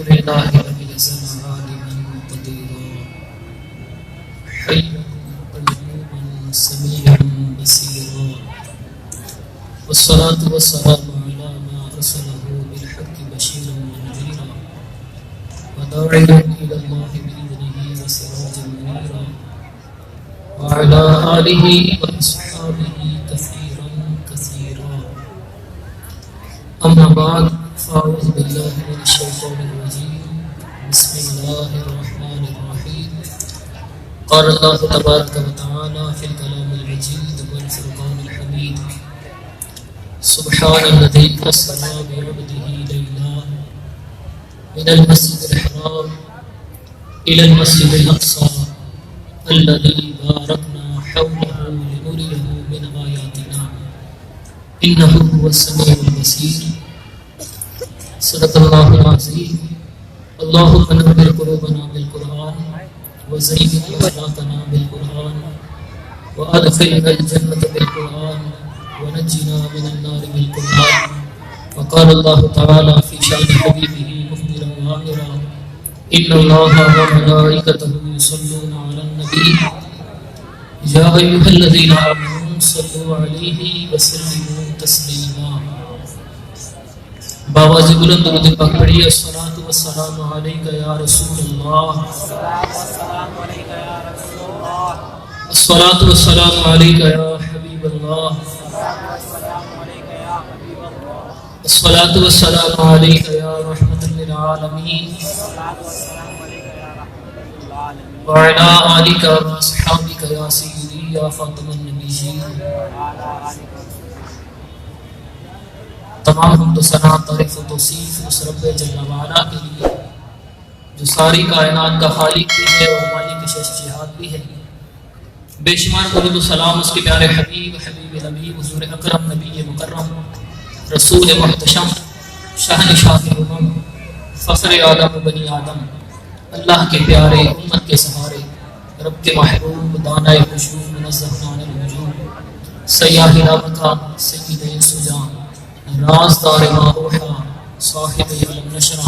لله رب العزة عالما قديرا حيا قيوما سميعا بصيرا والصلاة والسلام على ما أرسله بالحق بشيرا ونذيرا وداعيا إلى الله بإذنه وسراجا منيرا وعلى آله وأصحابه كثيرا كثيرا أما بعد فأعوذ بالله من الشيطان الرجيم بسم الله الرحمن الرحيم قال الله تبارك وتعالى في الكلام المجيد والفرقان الحميد سبحان الذي أسرى بعبده ليلا من المسجد الحرام إلى المسجد الأقصى الذي باركنا حوله لنريه من آياتنا إنه هو السميع البصير صدق الله العظيم اللهم نور قلوبنا بالقرآن وزين أخلاقنا بالقرآن وأدخلنا الجنة بالقرآن ونجنا من النار بالقرآن وقال الله تعالى في شأن حبيبه مخبرا وآمرا إن الله وملائكته يصلون على النبي يا أيها الذين آمنوا صلوا عليه وسلموا تسليما بابا جی بلند درود پاک پڑھیے الصلاۃ والسلام علیک یا رسول اللہ الصلاۃ والسلام علیک یا حبیب اللہ الصلاۃ والسلام علیک یا رحمۃ للعالمین وعلی آلک واصحابک یا سیدی یا خاتم النبیین تمام حمد و ثنا تعریف و توصیف اس رب جل وعلا کے لیے جو ساری کائنات کا خالق بھی ہے اور مالک شش جہاد بھی ہے. بے شمار درود و سلام اس کے پیارے حبیب نبی حضور اکرم نبی مکرم رسول محتشم شہنشاہ امم فخر آدم بنی آدم اللہ کے پیارے امت کے سہارے رب کے محبوب دانائے خشوع منزہ عن الوجوب سیاہ رابطہ سید سجان رازدار ماروحہ صاحب علم نشرہ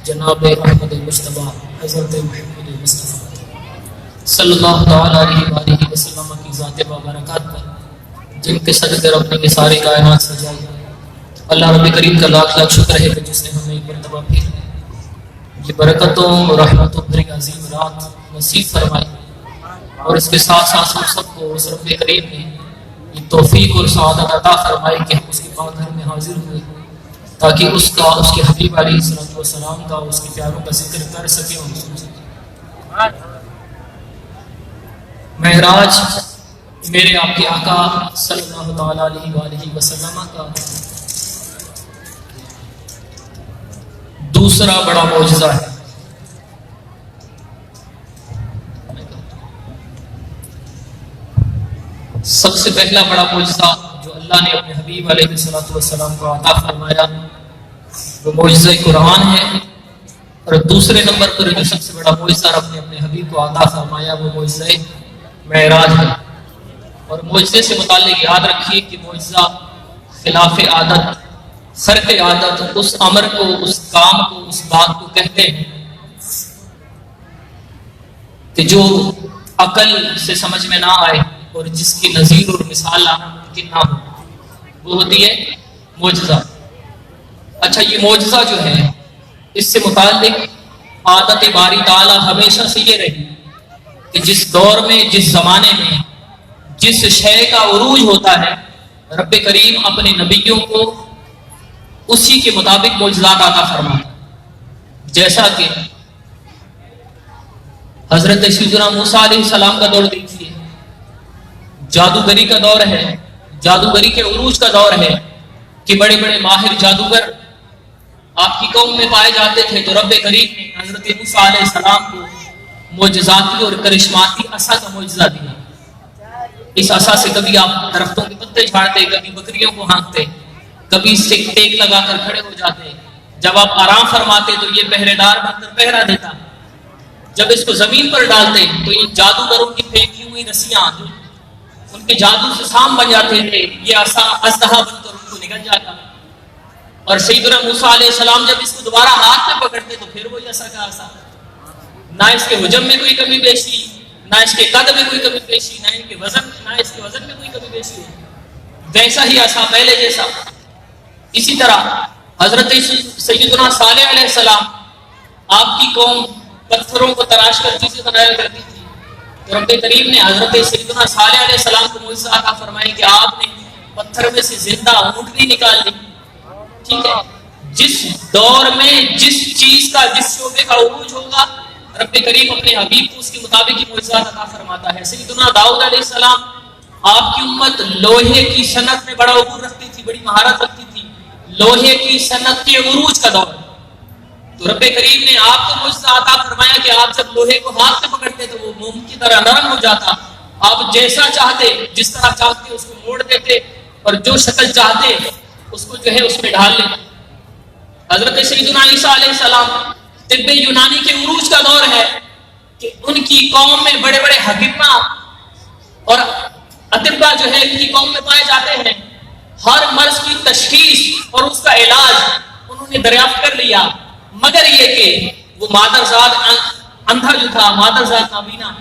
جناب احمد مجتبی حضرت محمد مصطفیٰ صلی اللہ تعالیٰ علیہ وآلہ وسلم کی ذات بابرکات پر جن کے صدقے رب نے ساری کائنات سجائی. اللہ رب کریم کا لاکھ لاکھ شکر ہے کہ جس نے ہمیں ایک مرتبہ پھر یہ برکتوں اور رحمتوں بھری عظیم رات نصیب فرمائی اور اس کے ساتھ ساتھ ہم سب کو اس رب کریم نے یہ توفیق اور سعادت عطا فرمائی کہ ہم اس کے پاک گھر میں حاضر ہوئے تاکہ اس کے حبیب علیہ السلام کا اس کے پیاروں کا ذکر کر سکیں اور سن سکیں. معراج میرے آپ کے آقا صلی اللہ تعالیٰ علیہ وآلہ وسلم کا دوسرا بڑا معجزہ ہے. سب سے پہلا بڑا معجزہ جو اللہ نے اپنے حبیب علیہ السلام کو عطا فرمایا وہ معجزہ قرآن ہے اور دوسرے نمبر پر جو سب سے بڑا معجزہ رب نے اپنے حبیب کو عطا فرمایا وہ معجزہ معراج ہے. اور معجزے سے متعلق یاد رکھیے کہ معجزہ خلاف عادت خرق عادت اس امر کو اس کام کو اس بات کو کہتے ہیں کہ جو عقل سے سمجھ میں نہ آئے اور جس کی نظیر اور مثال لانا ممکن نہ ہو وہ ہوتی ہے معجزہ. اچھا یہ معجزہ جو ہے اس سے متعلق عادت باری تعالیٰ ہمیشہ سے یہ رہی کہ جس دور میں جس زمانے میں جس شے کا عروج ہوتا ہے رب کریم اپنے نبیوں کو اسی کے مطابق معجزات عطا فرماتا. جیسا کہ حضرت سیدنا موسیٰ علیہ السلام کا دور دیکھیے جادوگری کا دور ہے, جادوگری کے عروج کا دور ہے کہ بڑے بڑے ماہر جادوگر آپ کی قوم میں پائے جاتے تھے. تو رب کریم نے حضرت موسیٰ علیہ السلام کو معجزاتی اور کرشماتی عصا کا معجزہ دیا. اس عصا سے کبھی آپ درختوں کے پتے جھاڑتے, کبھی بکریوں کو ہانکتے, کبھی اس سے ٹیک لگا کر کھڑے ہو جاتے. جب آپ آرام فرماتے تو یہ پہرے دار بن کر پہرا دیتا. جب اس کو زمین پر ڈالتے تو یہ جادوگروں کی پھینکی ہوئی رسیاں ان کے جادو سے سام بن جاتے تھے, یہ عصا اژدہا بن کر ان کو نگل جاتا. اور سیدنا موسیٰ علیہ السلام جب اس کو دوبارہ ہاتھ میں پکڑتے تو پھر وہی ایسا کا ایسا، نہ اس کے حجم میں کوئی کمی بیشی، نہ اس کے قد میں کوئی کمی بیشی، نہ اس کے وزن میں کوئی کمی بیشی ہو، ویسا ہی ایسا پہلے جیسا۔ اسی طرح حضرت سیدنا صالح علیہ السلام، آپ کی قوم پتھروں کو تراش کر چیزیں بنایا کرتی تھی، تو رب کریم نے حضرت سیدنا صالح علیہ السلام کو معجزہ عطا فرمایا کہ آپ نے پتھر میں سے زندہ اونٹنی نکال لی۔ ٹھیک ہے، جس دور میں جس چیز کا جس شعبے کا عروج ہوگا رب کریم اپنے حبیب کو اس کے مطابق ہی معجزات عطا فرماتا ہے۔ سیدنا داؤد علیہ السلام، آپ کی امت لوہے کی صنعت میں بڑا عبور رکھتی تھی، بڑی مہارت رکھتی تھی، لوہے کی صنعت کے عروج کا دور، تو رب کریم نے آپ کو معجزہ عطا فرمایا کہ آپ جب لوہے کو ہاتھ سے پکڑتے تو وہ موم کی طرح نرم ہو جاتا، آپ جیسا چاہتے جس طرح چاہتے اس کو موڑ دیتے اور جو شکل چاہتے اس کو جو ہے اس میں ڈھال لیتے۔ حضرت سیدنا عیسیٰ علیہ السلام، طب یونانی کے عروج کا دور ہے کہ ان کی قوم میں بڑے بڑے حکیمہ اور اطباء جو ہے ان کی قوم میں پائے جاتے ہیں، ہر مرض کی تشخیص اور اس کا علاج انہوں نے دریافت کر لیا، مگر یہ کہ وہ مادرزاد اندھا جو تھا، مادرزاد نابینا،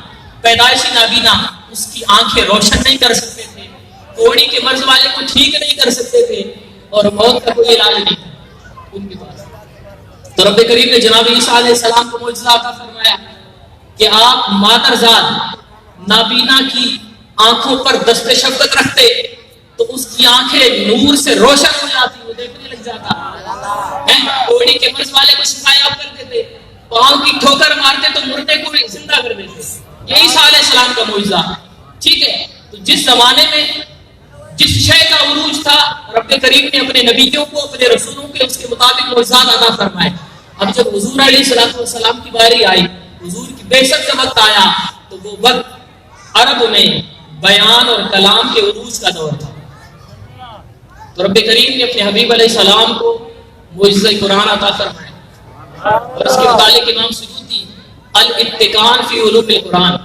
پیدائشی نابینا، اس کی آنکھیں روشن نہیں کر سکتے تھے، کوڑی کے مرض والے کو ٹھیک نہیں کر سکتے تھے، اور موت کا کوئی علاج نہیں تھا ان کے پاس۔ تو رب کریم نے جناب عیسیٰ علیہ السلام کو معجزہ عطا فرمایا کہ آپ مادرزاد نابینا کی آنکھوں پر دست شفقت رکھتے تو اس کی آنکھیں نور سے روشن ہو جاتی، وہ دیکھنے لگ جاتا، کوڑی کے مرض والے کو شفایاب کر دیتے، پاؤں کی ٹھوکر مارتے تو مردے کو زندہ کر دیتے۔ یہ عیسیٰ علیہ السلام کا معجزہ، ٹھیک ہے۔ تو جس زمانے میں جس شے کا عروج تھا رب کریم نے اپنے نبیوں کو، اپنے رسولوں کے اس کے مطابق معجزات عطا فرمائے۔ اب جب حضور علیہ السلام کی باری آئی، حضور کی بعثت کا وقت آیا، تو وہ وقت عرب میں بیان اور کلام کے عروج کا دور تھا، تو رب کریم نے اپنے حبیب علیہ السلام کو معجزہ قرآن عطا فرمایا، اور اس کے متعلق امام سیوطی الاتقان فی علوم القرآن،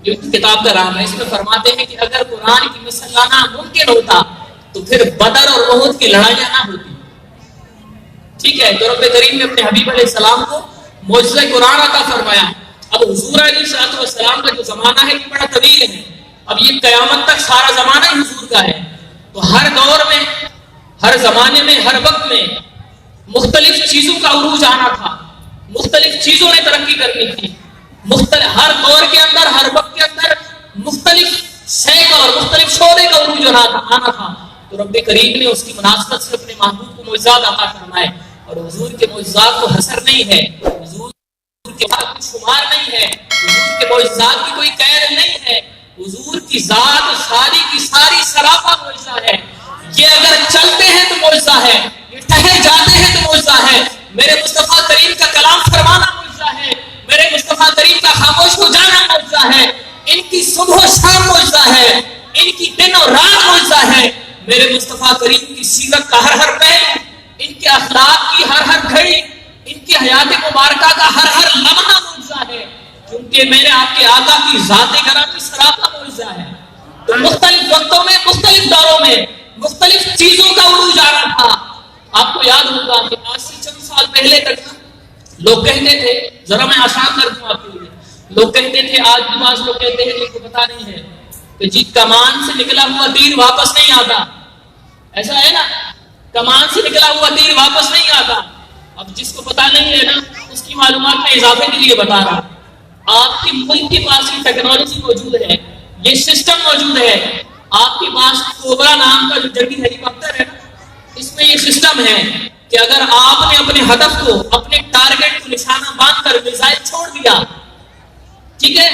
جو کتاب کا نام ہے، اس میں فرماتے ہیں کہ اگر قرآن کی مثل لانا ممکن ہوتا تو پھر بدر اور احد کی لڑائیاں نہ ہوتی، ٹھیک ہے۔ تو رب کریم نے اپنے حبیب علیہ السلام کو معجزہ قرآن عطا فرمایا۔ اب حضور علیہ السلام کا جو زمانہ ہے یہ بڑا طویل ہے، اب یہ قیامت تک سارا زمانہ ہی حضور کا ہے، تو ہر دور میں، ہر زمانے میں، ہر وقت میں مختلف چیزوں کا عروج آنا تھا، مختلف چیزوں نے ترقی کرنی تھی، ہر دور کے اندر، ہر وقت کے اندر مختلف شے کا اور مختلف شعبے کا عروج آنا تھا، تو رب کریم نے اس کی مناسبت سے اپنے محبوب کو معجزات عطا فرمائے، اور حضور کے معجزات کو حصر نہیں ہے، حضور کے کوئی شمار نہیں ہے، حضور کے معجزات کی کوئی قید نہیں ہے، حضور کی ذات ساری کی ساری سراپا معجزہ ہے۔ یہ اگر چلتے ہیں تو معجزہ ہے، یہ ٹہل جاتے ہیں تو معجزہ ہے، میرے مصطفیٰ کریم کا کلام فرمانا معجزہ ہے، میرے مصطفیٰ کریم کا خاموش ہو جانا معجزہ ہے، ان کی صبح و شام معجزہ ہے، ان کی دن اور رات معجزہ ہے، میرے مصطفیٰ کریم کی سیرت کا ہر ہر پہلو، ان کے اخلاق کی ہر ہر گھڑی، ان کی حیات مبارکہ کا ہر ہر لمحہ معجزہ ہے، کیونکہ میرے آپ کے آقا کی ذات گرامی سراپا معجزہ ہے۔ تو مختلف وقتوں میں، مختلف دوروں میں مختلف چیزوں کا عروج آ رہا تھا۔ آپ کو یاد ہوگا کہ آج سے چند سال پہلے تک لوگ کہتے تھے، ذرا میں آسان کر دوں آپ کے لیے، لوگ کہتے تھے، آج بھی بعض لوگ کہتے ہیں کہ پتہ نہیں ہے کہ جی کمان سے نکلا ہوا تیر واپس نہیں آتا، ایسا ہے نا، کمان سے نکلا ہوا تیر واپس نہیں آتا۔ اب جس کو پتہ نہیں ہے نا، اس کی معلومات میں اضافے کے لیے بتا رہا، آپ کے ملک کے پاس یہ ٹیکنالوجی موجود ہے، یہ سسٹم موجود ہے، آپ کے پاس کوبرا نام کا جو جنگی ہیلی کاپٹر ہے نا، اس میں یہ سسٹم ہے کہ اگر آپ نے اپنے ہدف کو، اپنے ٹارگٹ کو نشانہ باندھ کر میزائل چھوڑ دیا، ٹھیک ہے،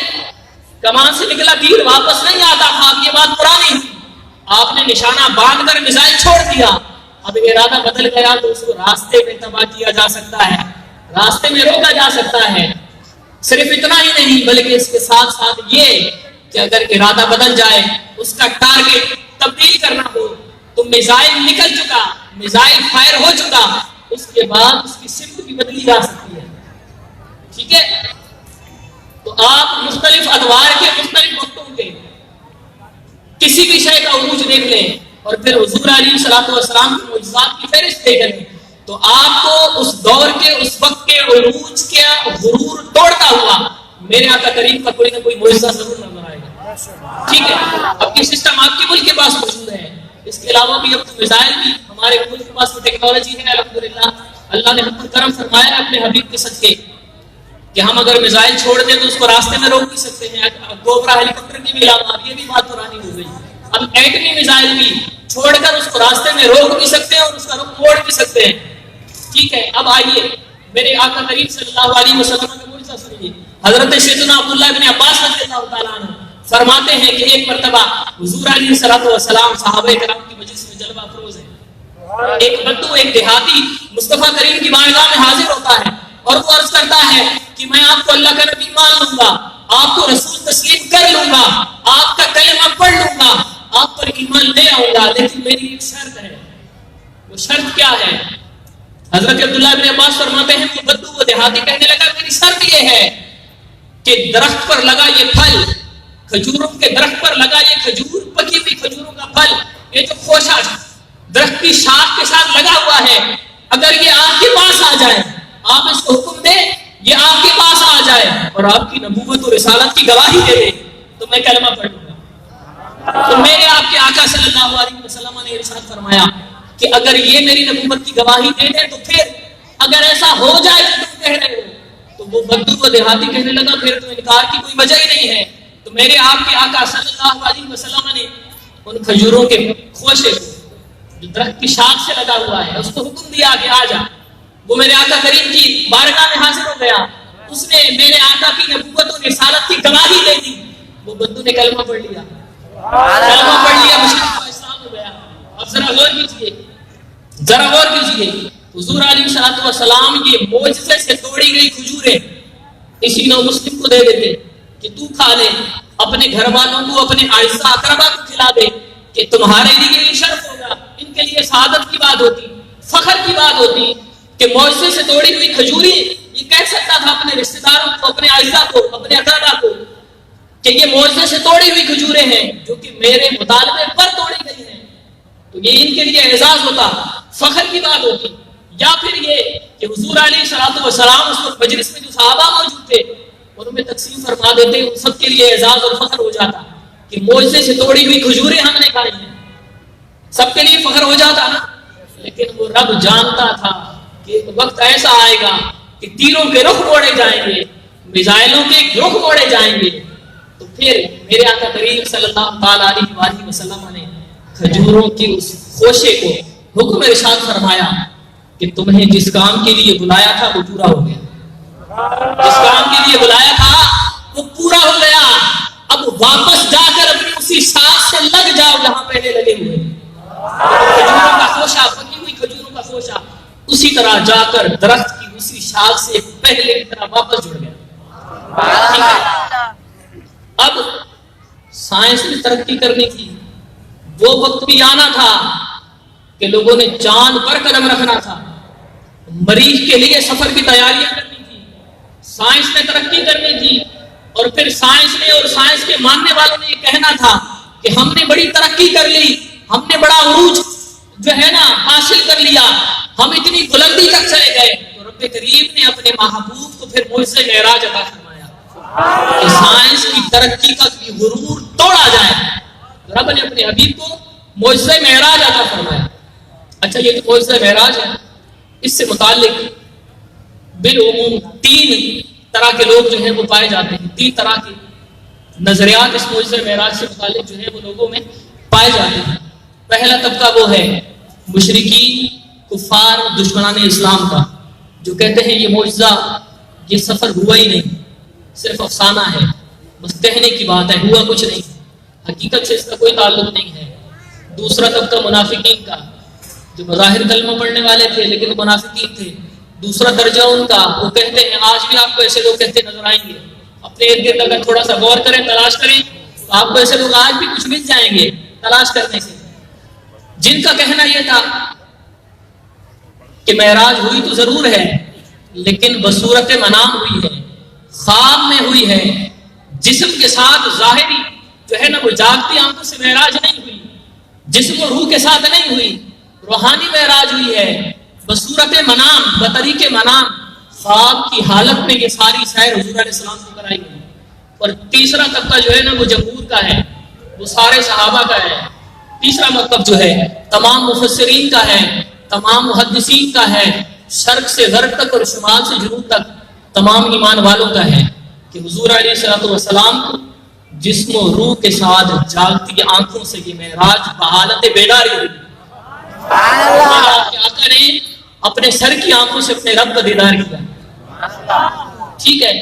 کمان سے نکلا تیر واپس نہیں آتا تھا، اب یہ بات پرانی ہے، آپ نے نشانہ باندھ کر میزائل چھوڑ دیا، اب ارادہ بدل گیا تو اس کو راستے میں تباہ کیا جا سکتا ہے، راستے میں روکا جا سکتا ہے۔ صرف اتنا ہی نہیں بلکہ اس کے ساتھ ساتھ یہ کہ اگر ارادہ بدل جائے، اس کا ٹارگٹ تبدیل کرنا ہو تو میزائل نکل چکا، میزائل فائر ہو چکا، اس کے بعد اس کی سمت بھی بدلی جا سکتی ہے، ٹھیک ہے۔ تو آپ مختلف ادوار کے، مختلف وقتوں کے کسی بھی شے کا عروج دیکھ لیں اور پھر حضور علیہ السلام کی معجزات کی فہرست دیکھ لیں، تو آپ کو اس دور کے اس وقت کے عروج کے غرور توڑتا ہوا میرے آقا کریم کا کوئی نہ کوئی معجزہ ضرور نظر آئے گا. ٹھیک ہے, اب یہ سسٹم آپ کے ملک کے پاس موجود ہے. اس کے علاوہ بھی اب تو میزائل بھی ہمارے ملک کے پاس ٹیکنالوجی ہے الحمدللہ. اللہ نے ہم پر کرم فرمایا ہے اپنے حبیب کے صدقے کہ ہم اگر میزائل چھوڑ دیں تو اس کو راستے میں روک بھی سکتے ہیں. گوبرا ہیلی کاپٹر کی بھی علامات, یہ بھی بات پرانی ہو گئی. اب ایٹمی میزائل بھی چھوڑ کر اس کو راستے میں روک بھی سکتے ہیں اور اس کا رخ موڑ بھی سکتے ہیں. ٹھیک ہے, اب آئیے میرے آقا کریم صلی اللہ علیہ وسلم کا معجزہ سنیے. حضرت سیدنا عبداللہ ابن عباس رضی اللہ تعالیٰ عنہ فرماتے ہیں کہ ایک مرتبہ حضور علیہ السلام صحابہ کرام کی مجلس میں جلوہ افروز ہے. ایک بدو, ایک دیہاتی مصطفیٰ کریم کی بارگاہ میں حاضر ہوتا ہے اور وہ عرض کرتا ہے کہ میں آپ کو اللہ کا نبی مان لوں گا, آپ کو رسول تسلیم کر لوں گا, آپ کا کلمہ پڑھ لوں گا, آپ پر ایمان لے آؤں گا, لیکن میری ایک شرط ہے. وہ شرط کیا ہے؟ حضرت عبداللہ ابن عباس فرماتے ہیں کہ بدو وہ دیہاتی کہنے لگا میری شرط یہ ہے کہ درخت پر لگا یہ پھل, کھجوروں کے درخت پر لگا یہ کھجور, پکی ہوئی کھجوروں کا پھل, یہ جو خوشہ درخت کی شاخ کے ساتھ لگا ہوا ہے, اگر یہ آپ کے پاس آ جائے, آپ اس کو حکم دیں یہ آپ کے پاس آ جائے اور آپ کی نبوت اور رسالت کی گواہی دے دے تو میں کلمہ پڑھ لوں گا. تو میرے آپ کے آقا صلی اللہ علیہ وسلم نے ارشاد فرمایا کہ اگر یہ میری نبوت کی گواہی دے دیں تو پھر اگر ایسا ہو جائے کہ تم کہہ رہے ہو, تو وہ بدو و دیہاتی کہنے لگا پھر تو انکار کی کوئی وجہ ہی نہیں ہے. تو میرے آپ کے آقا صلی اللہ علیہ وسلم نے ان کھجوروں کے خوشے جو درخت کی شاخ سے لگا ہوا ہے اس کو حکم دیا کہ آ جا. وہ میرے آقا کریم کی بارگاہ میں حاضر ہو گیا, اس نے میرے آقا کی نبوت اور رسالت کی گواہی دے دی. وہ بدو نے کلمہ پڑھ لیا, مشرک اسلام ہو گیا. اب ذرا غور کیجیے حضور علیہ السلام یہ معجزے سے توڑی گئی کھجوریں اسی نو مسلم کو دے دیتے کہ تو کھا لے, اپنے گھر والوں کو, اپنے اعزاء اقربا کو کھلا دے کہ تمہارے لیے یہ شرف ہوگا. ان کے لیے سعادت کی بات ہوتی, فخر کی بات ہوتی کہ معجزے سے توڑی ہوئی کھجوری یہ کہہ سکتا تھا اپنے رشتہ داروں کو, اپنے اعزاء کو, اپنے اقربا کو کہ یہ معجزے سے توڑی ہوئی کھجوریں ہیں جو کہ میرے مطالبے پر توڑی گئی ہیں. تو یہ ان کے لیے اعزاز ہوتا, فخر کی بات ہوتی. یا پھر یہ کہ حضور علیہ السلام اس وقت مجلس میں جو صحابہ موجود تھے ان میں تقسیم فرما دیتے, ان سب کے لیے اعزاز اور فخر ہو جاتا کہ معجزے سے توڑی ہوئی کھجوریں ہم نے کھائی ہیں. سب کے لیے فخر ہو جاتا نا. لیکن وہ رب جانتا تھا کہ ایک وقت ایسا آئے گا کہ تیروں کے رخ موڑے جائیں گے, میزائلوں کے رخ موڑے جائیں گے. تو پھر میرے آقا کریم صلی اللہ علیہ وسلم نے کھجوروں کی اس خوشے کو حکم ارشاد فرمایا کہ تمہیں جس کام کے لیے بلایا تھا وہ پورا ہو گیا. جس کام کے لیے بلایا تھا وہ پورا ہو گیا. اب واپس جا کر اپنی اسی شاخ سے لگ جاؤ جہاں پہلے لگے ہوئے. کھجوروں کا خوشہ, پکی ہوئی کھجوروں کا خوشہ اسی طرح جا کر درخت کی اسی شاخ سے پہلے کی طرح واپس جڑ گیا. اب سائنس نے ترقی کرنی تھی, وہ وقت بھی آنا تھا کہ لوگوں نے چاند پر قدم رکھنا تھا, مریخ کے لیے سفر کی تیاریاں کرنی تھی, سائنس نے ترقی کرنی تھی. اور پھر سائنس نے اور سائنس کے ماننے والوں نے یہ کہنا تھا کہ ہم نے بڑی ترقی کر لی, ہم نے بڑا عروج جو ہے نا حاصل کر لیا, ہم اتنی بلندی تک چلے گئے. تو رب کریم نے اپنے محبوب کو پھر معجزہ معراج عطا فرمایا کہ سائنس کی ترقی کا بھی غرور توڑا جائے. رب نے اپنے حبیب کو معجزہ معراج عطا فرمایا. اچھا یہ تو معجزہ معراج ہے, اس سے متعلق بالعموم 3 طرح کے لوگ جو ہیں وہ پائے جاتے ہیں. 3 طرح کے نظریات اس معجزہ معراج سے متعلق جو ہے وہ لوگوں میں پائے جاتے ہیں. پہلا طبقہ وہ ہے مشرکین, کفار, دشمنان اسلام کا, جو کہتے ہیں یہ معجزہ, یہ سفر ہوا ہی نہیں, صرف افسانہ ہے, بس کہنے کی بات ہے, ہوا کچھ نہیں, حقیقت سے اس کا کوئی تعلق نہیں ہے. دوسرا طبقہ منافقین کا, جو بظاہر کلمہ پڑھنے والے تھے لیکن منافقین تھے. دوسرا درجہ ان کا, وہ کہتے ہیں آج بھی آپ کو ایسے لوگ کہتے نظر آئیں گے. اپنے ارد گرد اگر تھوڑا سا غور کریں, تلاش کریں, تو آپ کو ایسے لوگ آج بھی کچھ مل جائیں گے تلاش کرنے سے, جن کا کہنا یہ تھا کہ معراج ہوئی تو ضرور ہے لیکن بصورت منام ہوئی ہے, خواب میں ہوئی ہے, جسم کے ساتھ ظاہری جو ہے نا وہ جاگتی آنکھوں سے معراج نہیں ہوئی, جسم و روح کے ساتھ نہیں ہوئی, روحانی معراج ہوئی ہے. بصورت منام، بطریق منام، خواب کی حالت میں یہ ساری سیر حضور علیہ السلام کو کرائی گئی. اور تیسرا طبقہ جو ہے نا وہ جمہور کا ہے، وہ سارے صحابہ کا ہے. تیسرا مکتب جو ہے تمام مفسرین کا ہے، تمام محدثین کا ہے، شرق سے غرب تک اور شمال سے جنوب تک تمام ایمان والوں کا ہے کہ حضور علیہ السلام کو جسم و روح کے ساتھ جاگتی آنکھوں سے یہ معراج بحالت بیداری ہوئی. آقا نے اپنے سر کی آنکھوں سے اپنے رب کا دیدار کیا. ٹھیک ہے.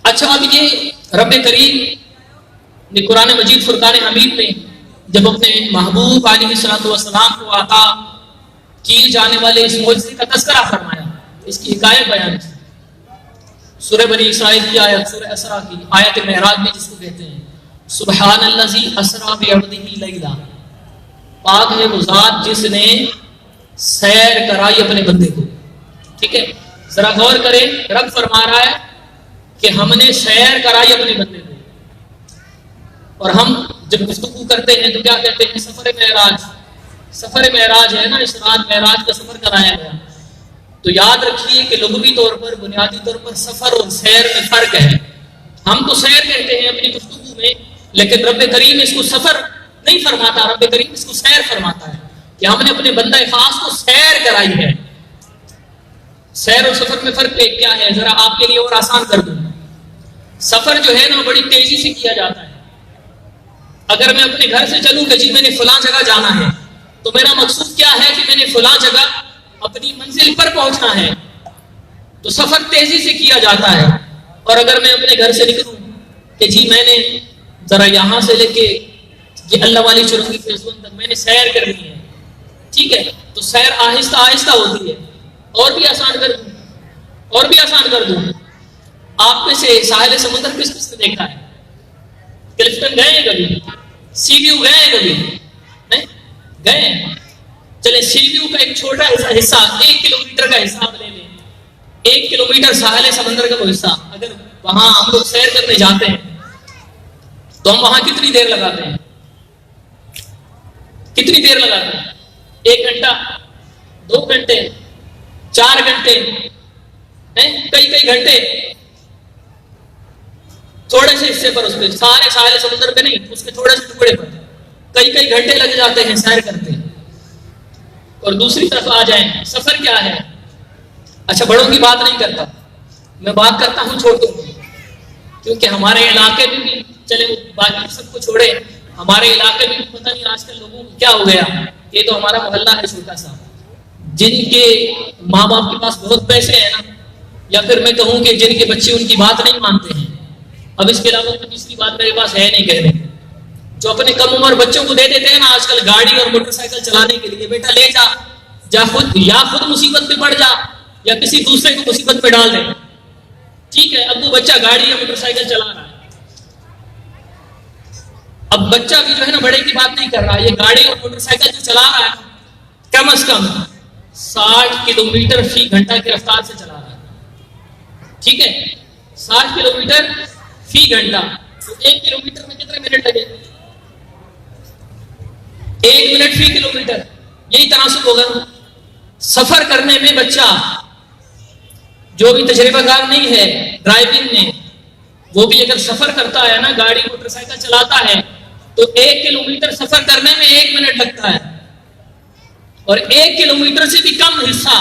اچھا اب یہ رب کریم نے قرآن مجید فرقان حمید میں جب اپنے محبوب علیہ السلام کو عطا کیے جانے والے اس معجزے کا تذکرہ فرمایا، اس کی حکایت بیان کی. سورہ بنی اسرائیل کی آیت، سورہ اسرا کی آیت معراج میں جس کو کہتے ہیں سبحان الذی اسرا بعبدہ لیلا، پاک ہے وہ ذات جس نے سیر کرائی اپنے بندے کو. ٹھیک ہے. ذرا غور کریں، رب فرما رہا ہے کہ ہم نے سیر کرائی اپنے بندے کو. اور ہم جب گفتگو کرتے ہیں تو کیا کہتے ہیں؟ سفر معراج. سفر معراج ہے نا، اس رات معراج کا سفر کرایا گیا. تو یاد رکھیے کہ لغوی طور پر، بنیادی طور پر سفر اور سیر میں فرق ہے. ہم تو سیر کہتے ہیں اپنی گفتگو میں، لیکن رب کریم اس کو سفر نہیں فرماتا، رب کریم اس کو سیر فرماتا ہے کہ ہم نے اپنے بندہ خاص کو سیر کرائی ہے. سیر اور سفر میں فرق کیا ہے؟ ذرا آپ کے لیے اور آسان کر دوں. سفر جو ہے نا بڑی تیزی سے کیا جاتا ہے. اگر میں اپنے گھر سے چلوں کہ جی میں نے فلاں جگہ جانا ہے، تو میرا مقصود کیا ہے کہ میں نے فلاں جگہ اپنی منزل پر پہنچنا ہے، تو سفر تیزی سے کیا جاتا ہے. اور اگر میں اپنے گھر سے نکلوں کہ جی میں نے ذرا یہاں سے لے کے یہ اللہ والی چرنگی فیضون تک میں نے سیر کرنی ہے، ٹھیک ہے، تو سیر آہستہ آہستہ ہوتی ہے. اور بھی آسان کر دوں، آپ میں سے ساحل سمندر کس کس نے دیکھا ہے؟ کلفٹن گئے ہیں کبھی؟ سی ویو گئے ہیں کبھی؟ نہیں گئے ہیں؟ چلے سی ویو کا ایک چھوٹا حصہ 1 کلومیٹر کا حصہ آپ لے لیں. 1 کلومیٹر ساحل سمندر کا وہ حصہ، اگر وہاں ہم لوگ سیر کرنے جاتے ہیں تو ہم وہاں کتنی دیر لگاتے ہیں؟ 1 گھنٹہ، 2 گھنٹے، 4 گھنٹے، کئی گھنٹے. تھوڑے سے حصے پر، اس پہ سارے ساحل سمندر پہ نہیں، اس کے تھوڑے سے ٹکڑے پر کئی گھنٹے لگ جاتے ہیں سیر کرتے ہیں. اور دوسری طرف آ جائیں، سفر کیا ہے؟ اچھا بڑوں کی بات نہیں کرتا، میں بات کرتا ہوں چھوٹوں کی، کیونکہ ہمارے علاقے میں بھی، چلے باقی سب کو چھوڑے، ہمارے علاقے میں بھی پتہ نہیں آج کل لوگوں کو کیا ہو گیا. یہ تو ہمارا محلہ ہے چھوٹا سا، جن کے ماں باپ کے پاس بہت پیسے ہیں نا، یا پھر میں کہوں کہ جن کے بچے ان کی بات نہیں مانتے ہیں. اب اس کے علاوہ کوئی تیسری بات میرے پاس ہے نہیں کہنے، جو اپنے کم عمر بچوں کو دے دیتے ہیں نا آج کل گاڑی اور موٹر سائیکل چلانے کے لیے، بیٹا لے جا خود مصیبت میں پڑ جا یا کسی دوسرے کو مصیبت میں ڈال دے. ٹھیک ہے، اب وہ بچہ گاڑی یا موٹر سائیکل چلا رہا ہے. اب بچہ بھی جو ہے نا بڑے کی بات نہیں کر رہا، یہ گاڑی اور موٹر سائیکل جو چلا رہا ہے کم از کم 60 کلومیٹر فی گھنٹہ کی رفتار سے چلا رہا ہے. ٹھیک ہے، 60 کلومیٹر فی گھنٹہ. تو 1 کلومیٹر میں کتنے منٹ لگے؟ 1 منٹ فی کلومیٹر. یہی تناسب ہوگا. سفر کرنے میں بچہ جو بھی تجربہ کار نہیں ہے ڈرائیونگ میں، وہ بھی اگر سفر کرتا ہے نا، گاڑی موٹر سائیکل چلاتا ہے، تو 1 کلومیٹر سفر کرنے میں 1 منٹ لگتا ہے. اور 1 کلومیٹر سے بھی کم حصہ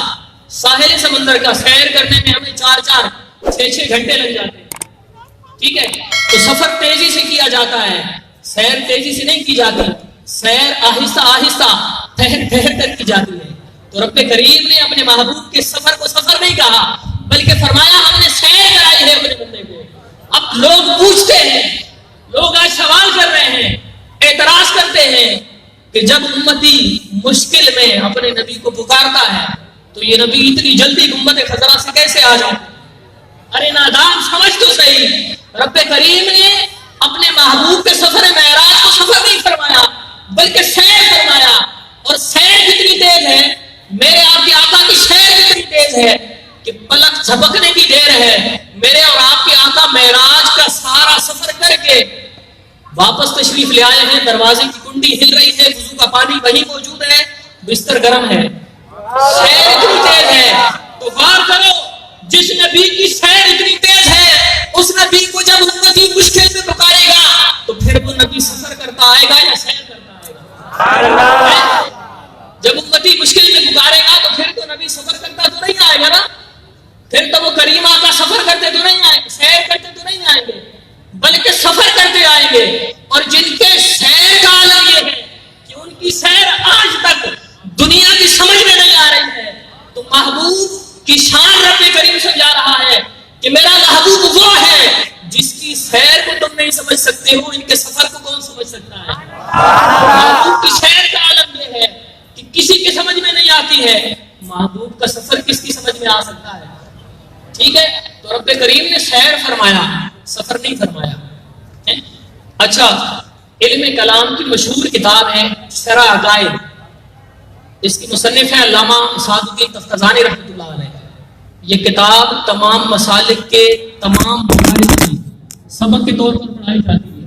ساحل سمندر کا سیر کرنے میں ہمیں 4 6 گھنٹے لگ جاتے ہیں. ٹھیک ہے، تو سفر تیزی سے کیا جاتا ہے، سیر تیزی سے نہیں کی جاتی، سیر آہستہ آہستہ ٹھہر کر کی جاتی ہے. تو رب کریم نے اپنے محبوب کے سفر کو سفر نہیں کہا، بلکہ فرمایا ہم نے سیر کرائی ہے اپنے بندے کو. اب لوگ پوچھتے ہیں، لوگ آج سوال کر رہے ہیں، اعتراض کرتے ہیں کہ جب امتی مشکل میں اپنے نبی کو پکارتا ہے تو یہ نبی اتنی جلدی امت خزرہ سے کیسے آ جاتے؟ ارے نادان سمجھ تو صحیح، رب کریم نے اپنے محبوب کے سفر معراج کو سفر نہیں فرمایا بلکہ سیر فرمایا. اور سیر کتنی تیز ہے، میرے آپ کے آقا کی سیر کتنی تیز ہے کہ پلک جھپکنے کی دیر ہے. میرے اور آپ کے آقا معراج کا سارا سفر کر کے واپس تشریف لے آئے ہیں. دروازے کی کنڈی ہل رہی ہے، وضو کا پانی وہی موجود ہے، بستر گرم ہے. سیر اتنی تیز ہے تو غور کرو، جس نبی کی سیر اتنی تیز ہے اس نبی کو جب امتی مشکل میں پکارے گا تو پھر وہ نبی سفر کرتا آئے گا یا سیر کرتا آئے گا؟ جب امتی مشکل میں پکارے گا تو پھر تو نبی سفر کرتا تو نہیں آئے گا نا، پھر تو وہ کریم آقا سفر کرتے تو نہیں آئیں گے، سیر کرتے تو نہیں آئیں گے، بلکہ سفر کرتے آئیں گے۔ اور جن کے سیر کا عالم یہ ہے کہ ان کی سیر آج تک دنیا کی سمجھ میں نہیں آ رہی ہے، تو محبوب کی شان رب کریم سمجھا رہا ہے کہ میرا محبوب وہ ہے جس کی سیر کو تم نہیں سمجھ سکتے ہو، ان کے سفر کو کون سمجھ سکتا ہے؟ محبوب کی سیر کا عالم یہ ہے کہ کسی کی سمجھ میں نہیں آتی ہے، محبوب کا سفر کس کی سمجھ میں آ سکتا ہے؟ ٹھیک ہے، تو رب کریم نے سیر فرمایا، سفر نہیں فرمایا۔ اچھا، علم کلام کی مشہور کتاب ہے شرح عقائد، اس کی مصنف ہے علامہ سعد الدین تفتزانی رحمۃ اللہ علیہ۔ یہ کتاب تمام مسالک کے تمام مسائل کی سبق کے طور پر پڑھائی جاتی ہے۔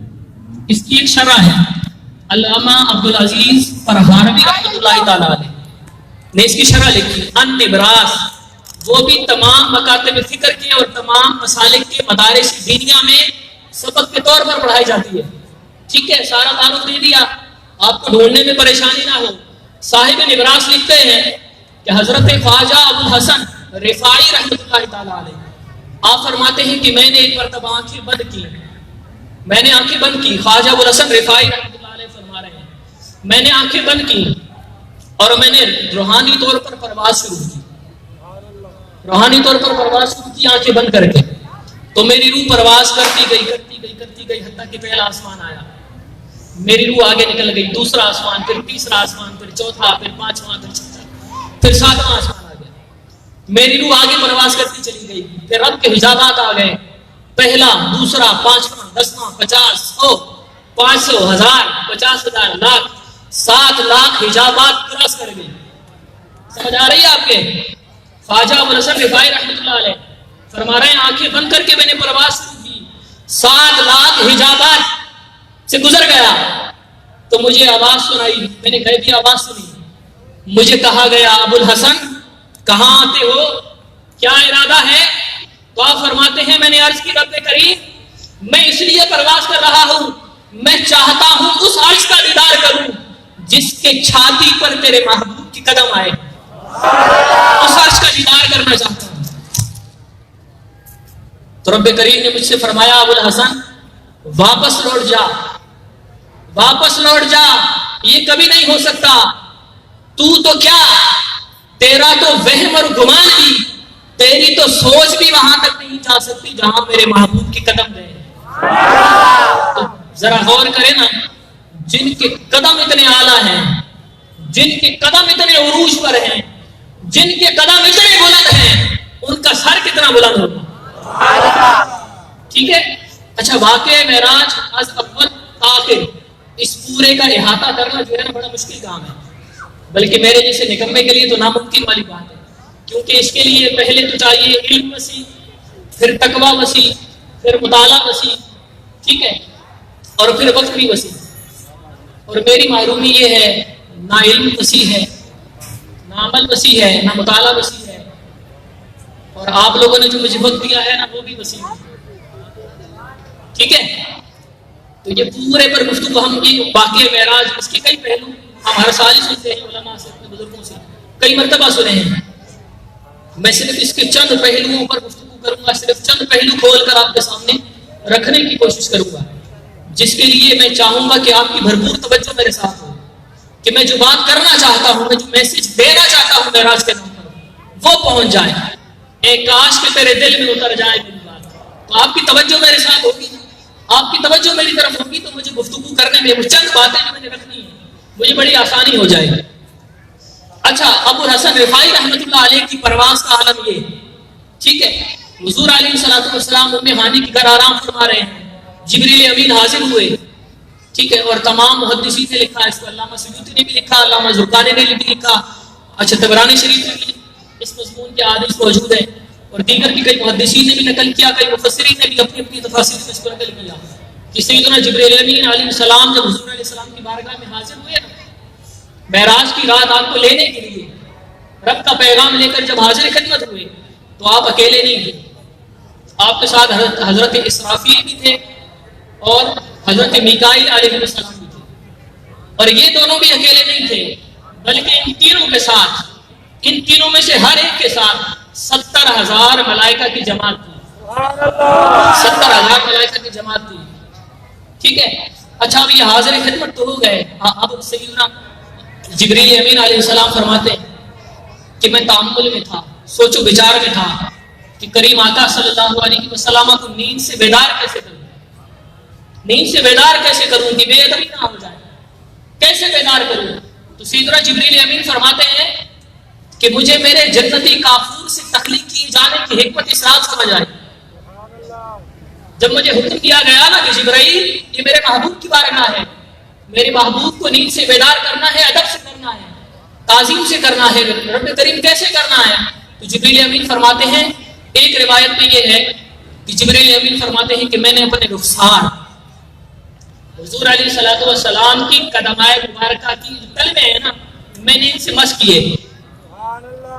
اس کی ایک شرح ہے، علامہ عبدالعزیز فرہانوی رحمۃ اللہ تعالی علیہ نے اس کی شرح لکھی ان نبراس، وہ بھی تمام مکاتب فکر کے اور تمام مسالک کے مدارس دینیا میں سبق کے طور پر پڑھائی جاتی ہے۔ ٹھیک ہے، سارا تعارف دے دیا، آپ کو ڈھونڈنے میں پریشانی نہ ہو۔ صاحب نبراس لکھتے ہیں کہ حضرت خواجہ ابو الحسن رفاعی رحمۃ اللہ تعالی علیہ آپ فرماتے ہیں کہ میں نے ایک مرتبہ آنکھیں بند کی، میں نے آنکھیں بند کی، خواجہ ابو الحسن رفاعی رحمۃ اللہ علیہ فرما رہے ہیں میں نے آنکھیں بند کی اور میں نے روحانی طور پر پرواز شروع کی، روحانی طور پر پرواز شروع کی آنکھیں بند کر کے، تو میری روح پرواز کرتی گئی حتیٰ کہ پہلا آسمان آیا، میری روح آگے نکل گئی، دوسرا آسمان، پھر تیسرا آسمان، پھر چوتھا، پھر پانچواں، پھر چھٹا، پھر ساتواں آسمان آ گیا، میری روح آگے پرواز کرتی چلی گئی، پھر رب کے حجابات آ گئے، پہلا، دوسرا، پانچواں، 10واں، 50، 100، 500، 1000، 50,000، لاکھ، 7 لاکھ حجابات کراس کر گئی۔ سمجھ آ رہی ہے آپ کے؟ خواجہ ابو الحسن رفاعی رحمۃ اللہ علیہ فرما رہے ہیں آنکھیں بند کر کے میں نے پرواز شروع کی، 7 لاکھ حجابات سے گزر گیا تو مجھے آواز سنائی، میں نے غیبی آواز سنی، مجھے کہا گیا ابو الحسن کہاں آتے ہو، کیا ارادہ ہے؟ تو آپ فرماتے ہیں میں نے عرض کی رب کریم میں اس لیے پرواز کر رہا ہوں، میں چاہتا ہوں اس عرش کا دیدار کروں جس کے چھاتی پر تیرے محبوب کی قدم آئے، اس عرش کا دیدار کرنا چاہتا ہوں۔ تو رب کریم نے مجھ سے فرمایا ابو الحسن واپس لوٹ جا، واپس لوٹ جا، یہ کبھی نہیں ہو سکتا، تو کیا تیرا تو وہم اور گمان بھی، تیری تو سوچ بھی وہاں تک نہیں جا سکتی جہاں میرے محبوب کی قدم گئے۔ تو ذرا غور کریں نا، جن کے قدم اتنے اعلیٰ ہیں، جن کے قدم اتنے عروج پر ہیں، جن کے قدم اتنے بلند ہیں، ان کا سر کتنا بلند ہوگا؟ ٹھیک ہے، اچھا، واقعہ معراج از اول آخر اس پورے کا احاطہ کرنا جو ہے نا بڑا مشکل کام ہے، بلکہ میرے جیسے نکمے کے لیے تو ناممکن والی بات ہے، کیونکہ اس کے لیے پہلے تو چاہیے علم وسیع، پھر تقویٰ وسیع، پھر مطالعہ وسیع، ٹھیک ہے، اور پھر وقت بھی وسیع۔ اور میری معلومی یہ ہے نہ علم وسیع ہے، نہ عمل وسیع ہے، نہ مطالعہ وسیع ہے، اور آپ لوگوں نے جو مجھے وقت دیا ہے نا وہ بھی وسیع ہے، ٹھیک ہے۔ تو یہ پورے پر گفتگو ہم یہ واقعہ معراج اس کے کئی پہلو ہم ہر سال ہی سنتے ہیں، علماء سے، اپنے بزرگوں سے کئی مرتبہ سنے ہیں، میں صرف اس کے چند پہلوؤں پر گفتگو کروں گا، صرف چند پہلو کھول کر آپ کے سامنے رکھنے کی کوشش کروں گا، جس کے لیے میں چاہوں گا کہ آپ کی بھرپور توجہ میرے ساتھ ہو، کہ میں جو بات کرنا چاہتا ہوں، میں جو میسج دینا چاہتا ہوں معراج کے نام پر وہ پہنچ جائے، ایک کاش کہ تیرے دل میں اتر جائے میری بات، تو آپ کی توجہ میرے ساتھ ہوگی، آپ کی توجہ میری طرف ہوگی تو مجھے گفتگو کرنے میں وہ چند باتیں جو میں نے رکھنی ہیں مجھے بڑی آسانی ہو جائے گی۔ اچھا، ابو الحسن رفاعی رحمۃ اللہ علیہ کی پرواز کا عالم یہ، ٹھیک ہے، حضور علیہ الصلوۃ والسلام ام ہانی کے گھر آرام فرما رہے ہیں، جبریل امین حاضر ہوئے، ٹھیک ہے، اور تمام محدثین نے لکھا، اس کو علامہ سیوطی نے بھی لکھا، علامہ زرقانی نے بھی لکھا، اچھا طبرانی شریف میں بھی اس مضمون کے احادیث موجود ہیں، اور دیگر کی کئی محدثین نے بھی نقل کیا، کئی مفسرین نے بھی اپنی اپنی تفاسیر میں اس کو نقل کیا کہ سیدنا جبریل امین علیہ السلام جب حضور علیہ السلام کی بارگاہ میں حاضر ہوئے نا معراج کی رات آپ کو لینے کے لیے، رب کا پیغام لے کر جب حاضر خدمت ہوئے تو آپ اکیلے نہیں تھے، آپ کے ساتھ حضرت اسرافیل بھی تھے اور حضرت میکائیل علیہ السلام بھی تھے، اور یہ دونوں بھی اکیلے نہیں تھے بلکہ ان تینوں کے ساتھ، ان تینوں میں سے ہر ایک کے ساتھ 70,000 ملائکہ کی جماعت تھی، 70,000 ملائکہ کی جماعت تھی، ٹھیک ہے۔ اچھا اب یہ حاضر خدمت تو ہو گئے، اب سیدنا جبریل امین علیہ السلام فرماتے ہیں کہ میں تأمل میں تھا، سوچ و بچار میں تھا کہ کریم آقا صلی اللہ علیہ وسلم کو نیند سے بیدار کیسے کروں، نیند سے بیدار کیسے کروں کہ بے ادبی نہ ہو جائے، کیسے بیدار کروں؟ تو سیدنا جبریل امین فرماتے ہیں کہ مجھے میرے جنتی کافور سے تخلیق کیے جانے کی حکمت اس رات سمجھ آئی۔ جب مجھے حکم دیا گیا نا کہ جبرائیل یہ میرے محبوب کی بارگاہ ہے، میرے محبوب کو نیند سے بیدار کرنا ہے، ادب سے کرنا ہے، تعظیم سے کرنا ہے، رب کریم کیسے کرنا ہے؟ تو جبریل امین فرماتے ہیں، ایک روایت میں یہ ہے کہ جبریل امین فرماتے ہیں کہ میں نے اپنے رخسار حضور علیہ الصلوۃ والسلام کی قدمائے مبارکہ کی تلوے ہیں نا، میں نے ان سے مس کیے،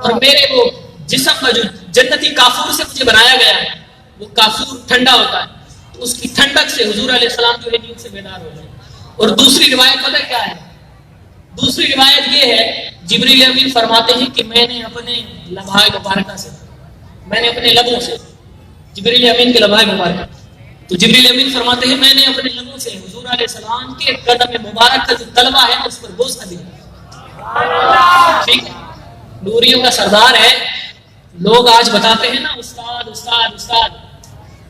اور میرے وہ جسم کا جو جنتی کافور سے مجھے بنایا گیا ہے وہ کافور ٹھنڈا ہوتا ہے، تو اس کی ٹھنڈک سے حضور علیہ السلام جو ہے نیند سے بیدار ہو گئے۔ اور دوسری روایت پتہ کیا ہے؟ دوسری روایت یہ ہے، جبریل امین فرماتے ہیں کہ میں نے اپنے لبھائے مبارکہ سے، میں نے اپنے لبوں سے، جبریل امین کے لبھائے مبارکہ، تو جبریل امین فرماتے ہیں میں نے اپنے لبوں سے حضور علیہ السلام کے قدم مبارک کا جو تلوہ ہے اس پر بوسہ دیا، ٹھیک ہے۔ نوریوں کا سردار ہے، لوگ آج بتاتے ہیں نا استاد استاد استاد،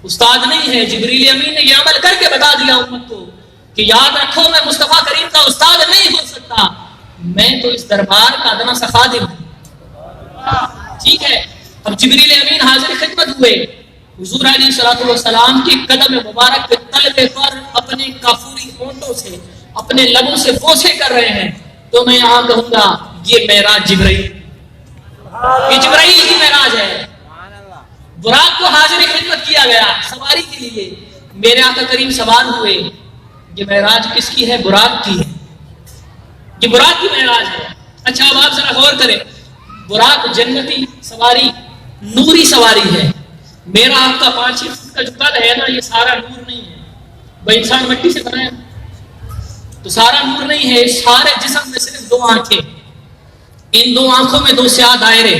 استاد نہیں ہے، جبریل امین نے یہ عمل کر کے بتا دیا امت کو کہ یاد رکھو میں مصطفیٰ کریم کا استاد نہیں ہو سکتا، میں تو اس دربار کا ادنا سا خادم ہوں، ٹھیک ہے۔ اب جبریل امین حاضر خدمت ہوئے، حضور علیہ الصلوۃ والسلام کے قدم مبارک کے تلوے پر اپنے کافوری ہونٹوں سے، اپنے لبوں سے بوسے کر رہے ہیں، تو میں یہاں کہوں گا یہ معراج جبرائیل، یہ جبرائیل کی معراج ہے۔ براق کو حاضر خدمت کیا گیا سواری کے لیے، میرے آقا کریم سوار ہوئے، یہ معراج کس کی ہے؟ براق کی ہے، یہ براق کی معراج ہے۔ اچھا اب آپ ذرا غور کریں، براق جنتی سواری، نوری سواری ہے۔ میرا آپ کا 5 فٹ کا جو قد ہے نا، یہ سارا نور نہیں ہے، بھائی انسان مٹی سے بنا ہے تو سارا نور نہیں ہے، سارے جسم میں صرف 2 آنکھیں، ان 2 آنکھوں میں 2 سیاہ دائرے،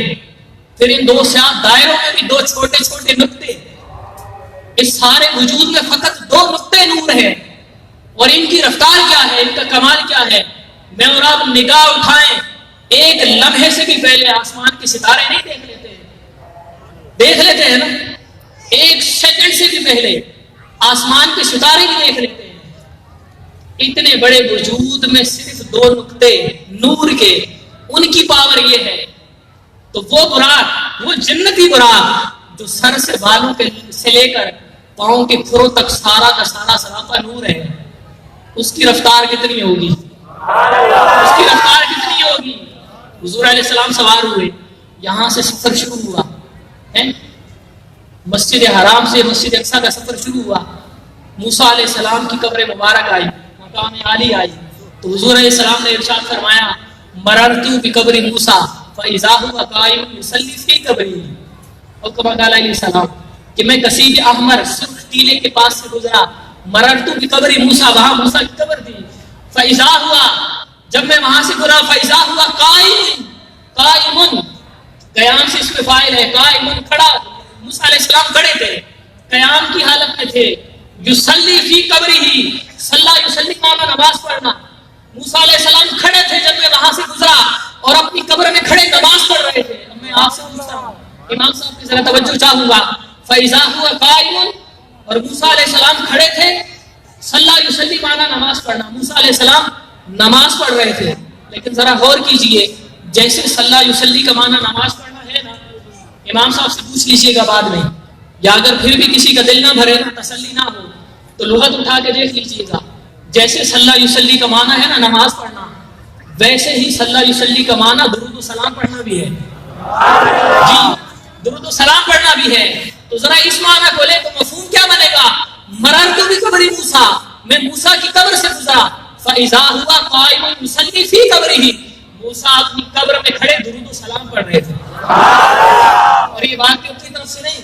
پھر ان 2 سیاہ دائروں میں بھی 2 چھوٹے چھوٹے نقطے، اس سارے وجود میں فقط 2 نقطے نور ہیں، اور ان کی رفتار کیا ہے، ان کا کمال کیا ہے؟ میں اور آپ نگاہ اٹھائیں، ایک لمحے سے بھی پہلے آسمان کے ستارے نہیں دیکھ لیتے ہیں، دیکھ لیتے ہیں نا، 1 سیکنڈ سے بھی پہلے آسمان کے ستارے بھی دیکھ لیتے ہیں۔ اتنے بڑے وجود میں صرف 2 نقطے نور کے، ان کی پاور یہ ہے، تو وہ براق، وہ جنتی براق جو سر سے بالوں کے سے لے کر پاؤں کے کھروں تک سارا کا سارا سراپا نور ہے، اس کی رفتار کتنی ہوگی؟ اس کی رفتار کتنی ہوگی؟ حضور علیہ السلام سوار ہوئے، یہاں سے سفر شروع ہوا ہے، مسجد حرام سے مسجد اقصیٰ کا سفر شروع ہوا، موسیٰ علیہ السلام کی قبر مبارک آئی، مقام عالی آئی، تو حضور علیہ السلام نے ارشاد فرمایا مررت بقبر موسیٰ فاذا هو قائم يصلي في قبره، اور کما قال علیہ السلام کہ میں کثیب احمر سرخ ٹیلے کے پاس سے گزرا، مررت بقبر موسیٰ، وہاں موسیٰ کی قبر تھی، فاذا ہوا، جب میں وہاں سے گزرا، فاذا ہوا قائم، قائم قیام سے اس میں فاعل ہے، قائم کھڑا، موسیٰ علیہ السلام کھڑے تھے، قیام کی حالت میں تھے، یصلی فی قبرہ، صلی یصلی معنی نماز پڑھنا، موسیٰ علیہ السلام کھڑے تھے جب میں وہاں سے گزرا اور اپنی قبر میں کھڑے نماز پڑھ رہے تھے۔ اب میں آپ سے پوچھتا ہوں، امام صاحب کی ذرا توجہ چاہوں گا، فاذا هو قائم، اور موسیٰ علیہ السلام کھڑے تھے، صلی یصلی معنی نماز پڑھنا، موسیٰ علیہ السلام نماز پڑھ رہے تھے، لیکن ذرا غور کیجئے، جیسے صلی یصلی کا معنی نماز پڑھنا ہے نا، امام صاحب سے پوچھ لیجئے گا بعد میں، یا اگر پھر بھی کسی کا دل نہ بھرے نا، تسلی نہ ہو، تو لغت اٹھا کے دیکھ لیجئے گا، جیسے صلی یصلی کا معنی ہے نا نماز پڑھنا، ویسے ہی صلی یصلی کا معنی درود و سلام پڑھنا بھی ہے، جی درود و سلام پڑھنا بھی ہے۔ تو ذرا اس معنی کو لے تو مفہوم کیا بنے گا؟ مررت بقبر موسیٰ، میں موسیٰ کی قبر سے گزرا، فاذا ہوا قائم یصلی فی قبرہ، موسیٰ اپنی قبر میں کھڑے درود و سلام پڑھ رہے تھے. اور یہ بات اپنی طرف سے نہیں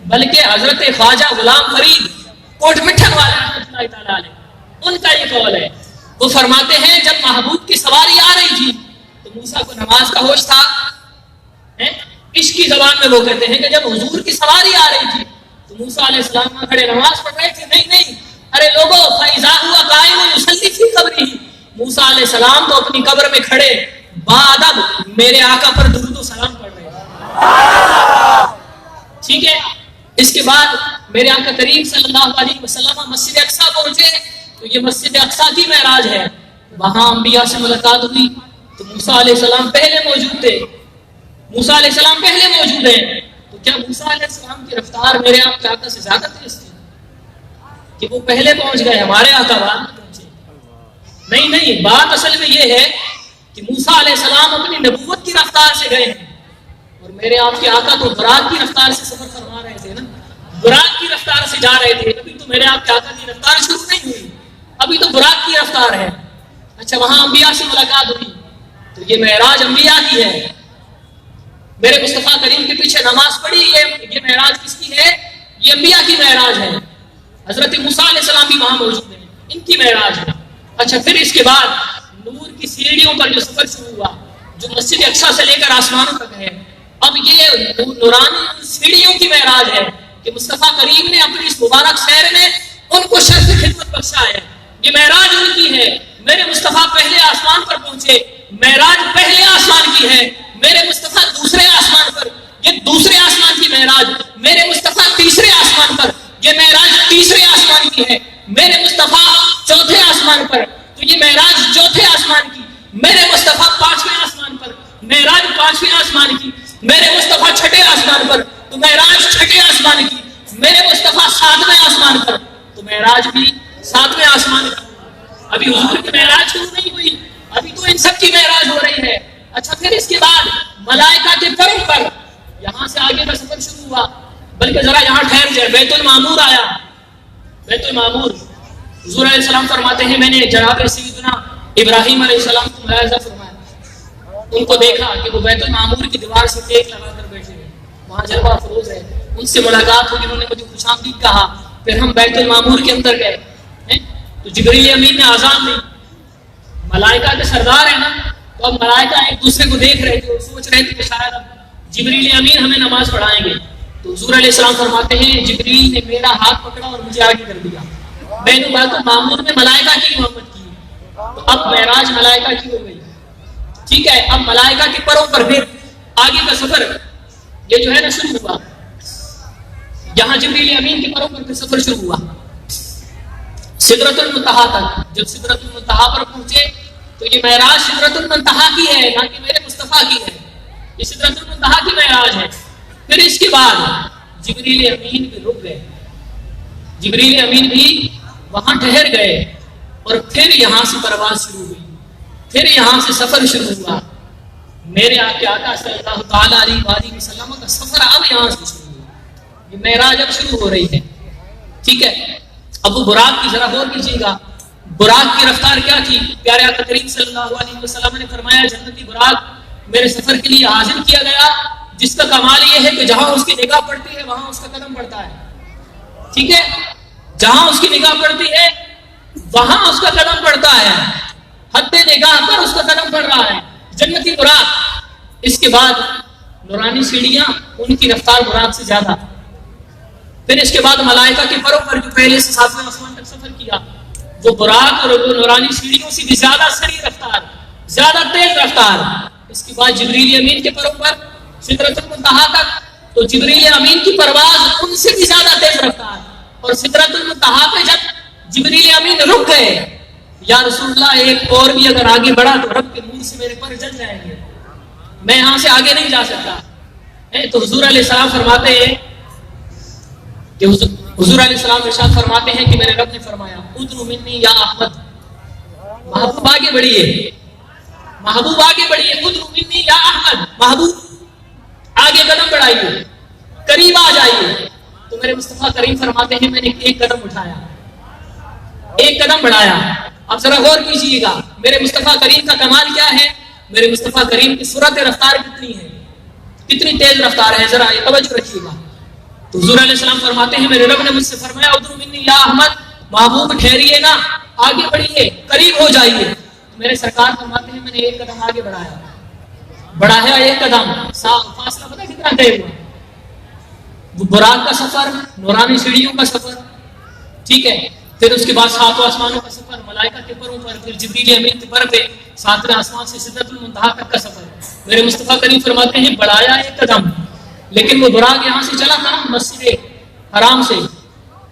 بلکہ حضرت خواجہ غلام فرید کوٹ مٹھن والے رحمۃ اللہ تعالیٰ علیہ ان کا یہ قول ہے. وہ فرماتے ہیں جب محبوب کی سواری آ رہی تھی تو موسیٰ کو نماز کا ہوش تھا. عشق کی زبان میں وہ کہتے ہیں کہ جب حضور کی سواری آ رہی تھی تو موسیٰ علیہ السلام وہاں کھڑے نماز پڑھ رہے تھے. نہیں ارے لوگوں فَإِذَا هُوَ قَائِمٌ يُصَلِّي فِي قَبْرِهِ موسیٰ علیہ السلام تو اپنی قبر میں کھڑے بادب میرے آقا پر درود و سلام پڑھ رہے ہیں. ٹھیک ہے. اس کے بعد میرے آقا کریم صلی اللہ علیہ وسلم مسجد اقصیٰ پہنچے تو یہ مسجد اقصیٰ کی معراج ہے. وہاں انبیاء سے ملاقات ہوئی تو موسیٰ علیہ السلام پہلے موجود تھے. موسیٰ علیہ السلام پہلے موجود ہیں تو کیا موسیٰ علیہ السلام کی رفتار میرے آپ کے آقا سے زیادہ تیز تھی کہ وہ پہلے پہنچ گئے ہمارے آقا بعد میں پہنچے؟ نہیں بات اصل میں یہ ہے کہ موسیٰ علیہ السلام اپنی نبوت کی رفتار سے گئے ہیں اور میرے آپ کے آقا تو براق کی رفتار سے سفر فرما رہے تھے نا. براق کی رفتار سے جا رہے تھے. ابھی تو میرے آپ کے آقا کی رفتار شروع نہیں ہوئی, ابھی تو براق کی رفتار ہے. اچھا وہاں انبیاء سے ملاقات ہوئی تو یہ معراج انبیاء کی ہے. میرے مصطفیٰ کریم کے پیچھے نماز پڑھی, یہ معراج کس کی ہے؟ یہ انبیاء کی معراج ہے. حضرت موسیٰ علیہ السلام بھی وہاں موجود ہیں, ان کی معراج ہے. اچھا پھر اس کے بعد نور کی سیڑھیوں پر جو سفر شروع ہوا جو مسجد اقصیٰ سے لے کر آسمانوں تک ہے, اب یہ نورانی سیڑھیوں کی معراج ہے کہ مصطفیٰ کریم نے اپنی اس مبارک سیر میں ان کو شرف خدمت بخشا ہے. یہ معراج ان کی ہے. میرے مصطفیٰ پہلے آسمان پر پہنچے, معراج پہلے آسمان کی ہے. میرے مصطفیٰ دوسرے آسمان پر, یہ دوسرے آسمان کی معراج. میرے مصطفیٰ تیسرے آسمان پر, یہ معراج تیسرے آسمان کی ہے. میرے مصطفیٰ چوتھے آسمان پر تو یہ معراج چوتھے آسمان کی. میرے مصطفیٰ پانچویں آسمان پر, معراج پانچویں آسمان کی. میرے مصطفیٰ چھٹے آسمان پر تو معراج چھٹے آسمان کی. میرے مصطفیٰ ساتویں آسمان پر تو معراج بھی ساتویں آسمان کی. ابھی حضور کی معراج شروع نہیں ہوئی, ابھی تو ان سب کی معراج ہو رہی ہے. اچھا پھر اس کے بعد ملائکہ کے کرم پر یہاں سے آگے کا سفر شروع ہوا. بلکہ ذرا یہاں ٹھہر جائے. بیت المعمور آیا. بیت المعمور حضور علیہ السلام فرماتے ہیں میں نے جناب سیدنا ابراہیم علیہ السلام کو ملاحظہ فرمایا, ان کو دیکھا کہ وہ بیت المعمور کی دیوار سے ٹیک لگا کر بیٹھے ہیں, وہاں جلوہ افروز ہے. ان سے ملاقات ہوئی, انہوں نے مجھے خوش آمدید کہا. پھر ہم بیت المعمور کے اندر گئے تو جبریل امین نے آزان دی. ملائکہ کے سردار ہیں نا, تو اب ملائکہ ایک دوسرے کو دیکھ رہے تھے اور سوچ رہے تھے کہ شاید اب جبریل امین ہمیں نماز پڑھائیں گے. تو حضور علیہ السلام فرماتے ہیں جبریل نے میرا ہاتھ پکڑا اور مجھے آگے کر دیا. میں نے بیت المعمور میں ملائکہ کی امامت کی, تو اب معراج ملائکہ کی ہو گئی. ٹھیک ہے. اب ملائکہ کے پروں پر پھر آگے کا سفر یہ جو ہے نا شروع ہوا. یہاں جبریل امین کے پروں پر پھر سفر شروع ہوا سدرۃ المنتہا تک. جب سدرۃ المنتہا پر پہنچے تو یہ معراج سدرۃ المنتہا کی ہے, نہ کہ میرے مصطفیٰ کی ہے. یہ سدرۃ المنتہا کی معراج ہے. پھر اس کے بعد جبریل امین بھی رک گئے, جبریل امین بھی وہاں ٹھہر گئے اور پھر یہاں سے پرواز شروع ہوئی. پھر یہاں سے سفر شروع ہوا. میرے آقا صلی اللہ تعالیٰ علیہ وسلم کا سفر اب یہاں سے شروع ہوا. یہ معراج اب شروع ہو رہی ہے. ٹھیک ہے. اب وہ براق کی ذرا غور کیجیے گا. براق کی رفتار کیا تھی؟ پیارے آقا کریم صلی اللہ علیہ وسلم نے فرمایا جنتی براق میرے سفر کے لیے حاضر کیا گیا, جس کا کمال یہ ہے کہ جہاں اس کی نگاہ پڑتی ہے وہاں اس کا قدم پڑتا ہے. ٹھیک ہے. جہاں اس کی نگاہ پڑتی ہے وہاں اس کا قدم پڑتا ہے. حد نگاہ پر اس کا قدم پڑ رہا ہے. جنتی براق. اس کے بعد نورانی سیڑھیاں, ان کی رفتار براق سے زیادہ. پھر اس کے بعد ملائکہ کے پروں پر جو پہلے سے ساتویں آسمان تک سفر کیا, وہ براق اور وہ نورانی سیڑھیوں سے بھی زیادہ سری رفتار, زیادہ تیز رفتار. اس کے بعد جبریل امین کے پروں پر سدرۃ المنتہا تک, تو جبریل امین کی پرواز ان سے بھی زیادہ تیز رفتار. اور سدرۃ المنتہا پہ جب جبریل امین رک گئے, یا رسول اللہ ایک اور بھی اگر آگے بڑھا تو رب کے نور سے میرے پر جل جائیں گے, میں یہاں سے آگے نہیں جا سکتا. تو حضور علیہ السلام فرماتے ہیں کہ حضور علیہ السلام ارشاد فرماتے ہیں کہ میرے رب نے فرمایا ادنو منی یا احمد, محبوب آگے بڑھیے, محبوب آگے بڑھیے. ادنو منی یا احمد, محبوب آگے قدم بڑھائیے, قریب آ جائیے. تو میرے مصطفیٰ کریم فرماتے ہیں میں نے ایک قدم اٹھایا, ایک قدم بڑھایا. اب ذرا غور کیجیے گا میرے مصطفیٰ کریم کا کمال کیا ہے. میرے مصطفیٰ کریم کی سرعت رفتار کتنی ہے، کتنی تیز رفتار ہے، ذرا توجہ رکھیے گا۔ تو حضور علیہ السلام فرماتے ہیں میرے رب نے مجھ سے فرمایا ادنو منی یا احمد، محبوب ٹھہریے نا، آگے بڑھیے، قریب ہو جائیے۔ میرے سرکار فرماتے ہیں میں نے ایک قدم آگے بڑھایا ایک قدم، فاصلہ پتہ کتنا طے ہوا؟ وہ براق کا سفر، نورانی سیڑھیوں کا سفر، ٹھیک ہے، پھر اس کے بعد ساتوں آسمانوں کا سفر، ملائکہ کے پروں پر، پھر جبریل امین کے پر پہ، ساتویں آسمان سے سدرۃ المنتہا تک کا سفر۔ میرے مصطفیٰ کریم فرماتے ہیں بڑھایا ایک قدم، لیکن وہ براق یہاں سے چلا تھا مسجد حرام سے،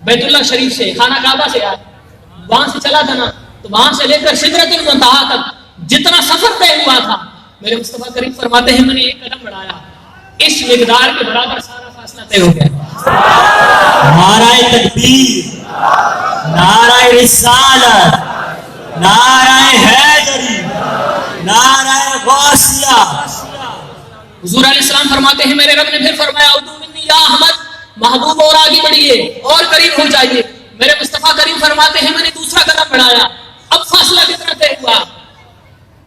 بیت اللہ شریف سے، خانہ کعبہ سے، وہاں سے چلا تھا نا، تو وہاں سے لے کر سدرۃ المنتہا تک جتنا سفر طے ہوا تھا، میرے مصطفیٰ کریم فرماتے ہیں میں نے ایک قدم بڑھایا، اس مقدار کے برابر سارا فاصلہ طے ہو گیا۔ نعرہ تکبیر، نعرہ رسالت، نعرہ حیدری، نعرہ غوثیہ۔ حضور علیہ السلام فرماتے ہیں میرے رب نے پھر فرمایا ادعو منی یا احمد، محبوب اور آگے بڑھیے اور قریب ہو جائیے۔ میرے مصطفیٰ کریم فرماتے ہیں میں نے دوسرا قدم بڑھایا، اب فاصلہ کتنا طے ہوا؟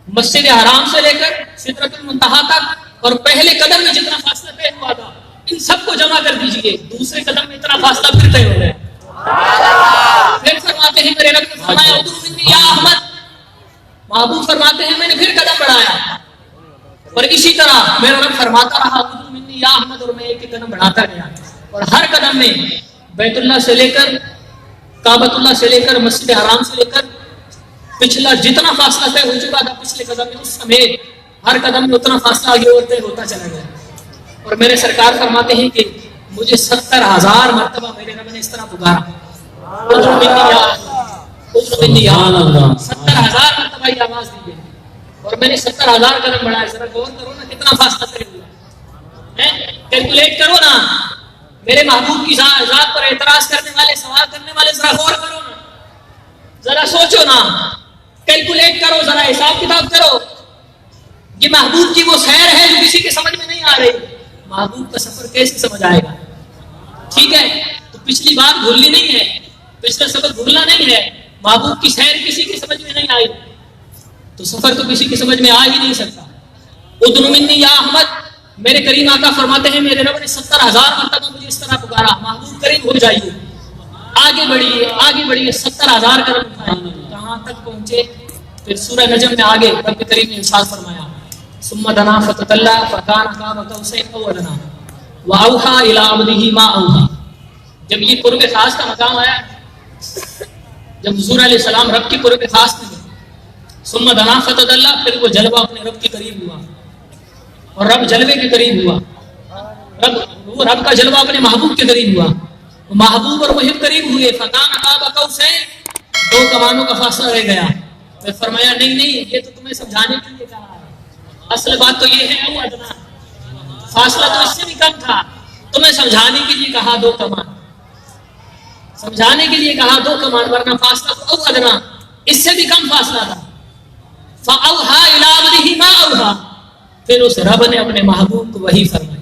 مسجد حرام سے لے کر سدرۃ المنتہا تک، اور پہلے قدم میں جتنا فاصلہ طے ہوا تھا ان سب کو جمع کر دیجئے، دوسرے قدم میں اتنا فاصلہ پھر طے ہو گیا۔ پھر فرماتے ہیں میرے رب نے فرمایا ادعو منی یا احمد، محبوب فرماتے ہیں میں نے پھر قدم بڑھایا، اور اسی طرح میرا رب فرماتا رہا ادعو منی یا احمد، اور میں ایک ایک قدم بڑھاتا گیا، اور ہر قدم میں بیت اللہ سے لے کر کعبۃ اللہ سے لے کر مسجد حرام سے لے کر پچھلا جتنا فاصلہ طے ہو چکا تھا پچھلے قدم میں، اس سمیت ہر قدم میں اتنا فاصلہ آگے اور طے ہوتا چلا گیا۔ اور میرے سرکار فرماتے ہیں کہ مجھے 70,000 مرتبہ میرے رب نے اس طرح پکارا، ادعو منی یا احمد، ادعو منی یا احمد، 70,000 مرتبہ یہ آواز دی گئی، اور میں نے 70,000 قدم بڑھائے۔ ذرا غور کرو نا کتنا فاصلہ طے ہوا، کیلکولیٹ کرو نا، میرے محبوب کی ذات پر اعتراض کرنے والے، سوال کرنے والے، ذرا غور کرو نا، ذرا سوچو نا، کیلکولیٹ کرو، ذرا حساب کتاب کرو۔ یہ محبوب کی وہ سیر ہے جو کسی کے سمجھ میں نہیں آ رہی، محبوب کا سفر کیسے سمجھ آئے گا؟ ٹھیک ہے، تو پچھلی بات بھولنی نہیں ہے، پچھلا سبق بھولنا نہیں ہے۔ محبوب کی سیر کسی کی سمجھ میں نہیں آئی تو سفر تو کسی کی سمجھ میں آ ہی نہیں سکتا۔ ادعو منی یا احمد، میرے کریم آقا فرماتے ہیں میرے رب نے 70,000 مرتبہ مجھے اس طرح پکارا، محبوب قریب ہو جائیے، آگے بڑھیے، آگے بڑھیے، 70,000 قدم اٹھائیے، کہاں تک پہنچے؟ پھر سورہ نجم میں آگے رب کریم نے ارشاد فرمایا ثم دنا فتدلی فکان قاب قوسین او ادنی واوحی الی عبدہ ما اوحی۔ جب یہ قرب خاص کا مقام آیا، جب حضور علیہ السلام رب کی قرب خاص میں گئے، ثم دنا فتدلی، پھر وہ جلوہ اپنے رب کے قریب ہوا، اور رب جلوے کے قریب ہوا، رب کا جلوہ اپنے محبوب کے قریب ہوا، محبوب اور محب قریب ہوئے، فکان قاب قوسین، 2 کمانوں کا فاصلہ رہ گیا۔ پھر فرمایا نہیں، یہ تو تمہیں سمجھانے کے لیے کہا ہے، اصل بات تو یہ ہے او ادنا، فاصلہ تو اس سے بھی کم تھا، تمہیں سمجھانے کے لیے کہا 2 کمان، سمجھانے کے لیے کہا 2 کمان، ورنہ فاصلہ تو او ادنا، اس سے بھی کم فاصلہ تھا۔ فاوحی الی عبدہ ما اوحی، پھر اس رب نے اپنے محبوب کو وحی فرمائی۔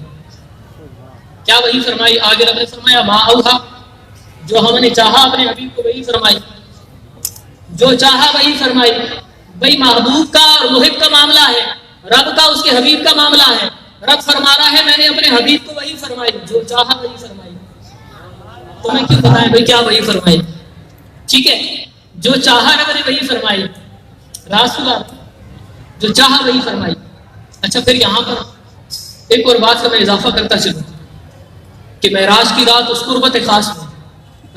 کیا وحی فرمائی؟ آگے رب نے فرمایا ما اوحی، جو ہم نے چاہا اپنے حبیب کو وحی فرمائی، جو چاہا وہی فرمائی۔ بھئی محبوب کا اور محب کا معاملہ ہے، رب کا اس کے حبیب کا معاملہ ہے۔ رب فرما رہا ہے میں نے اپنے حبیب کو وہی فرمائی، جو چاہا وہی فرمائی۔ تو میں کیوں بتائیں بھئی کیا وہی فرمائی؟ ٹھیک ہے، جو چاہا رب نے وہی فرمائی، رسول جو چاہا وہی فرمائی۔ اچھا، پھر یہاں پر ایک اور بات کا میں اضافہ کرتا چلوں کہ معراج کی رات اس قربت خاص میں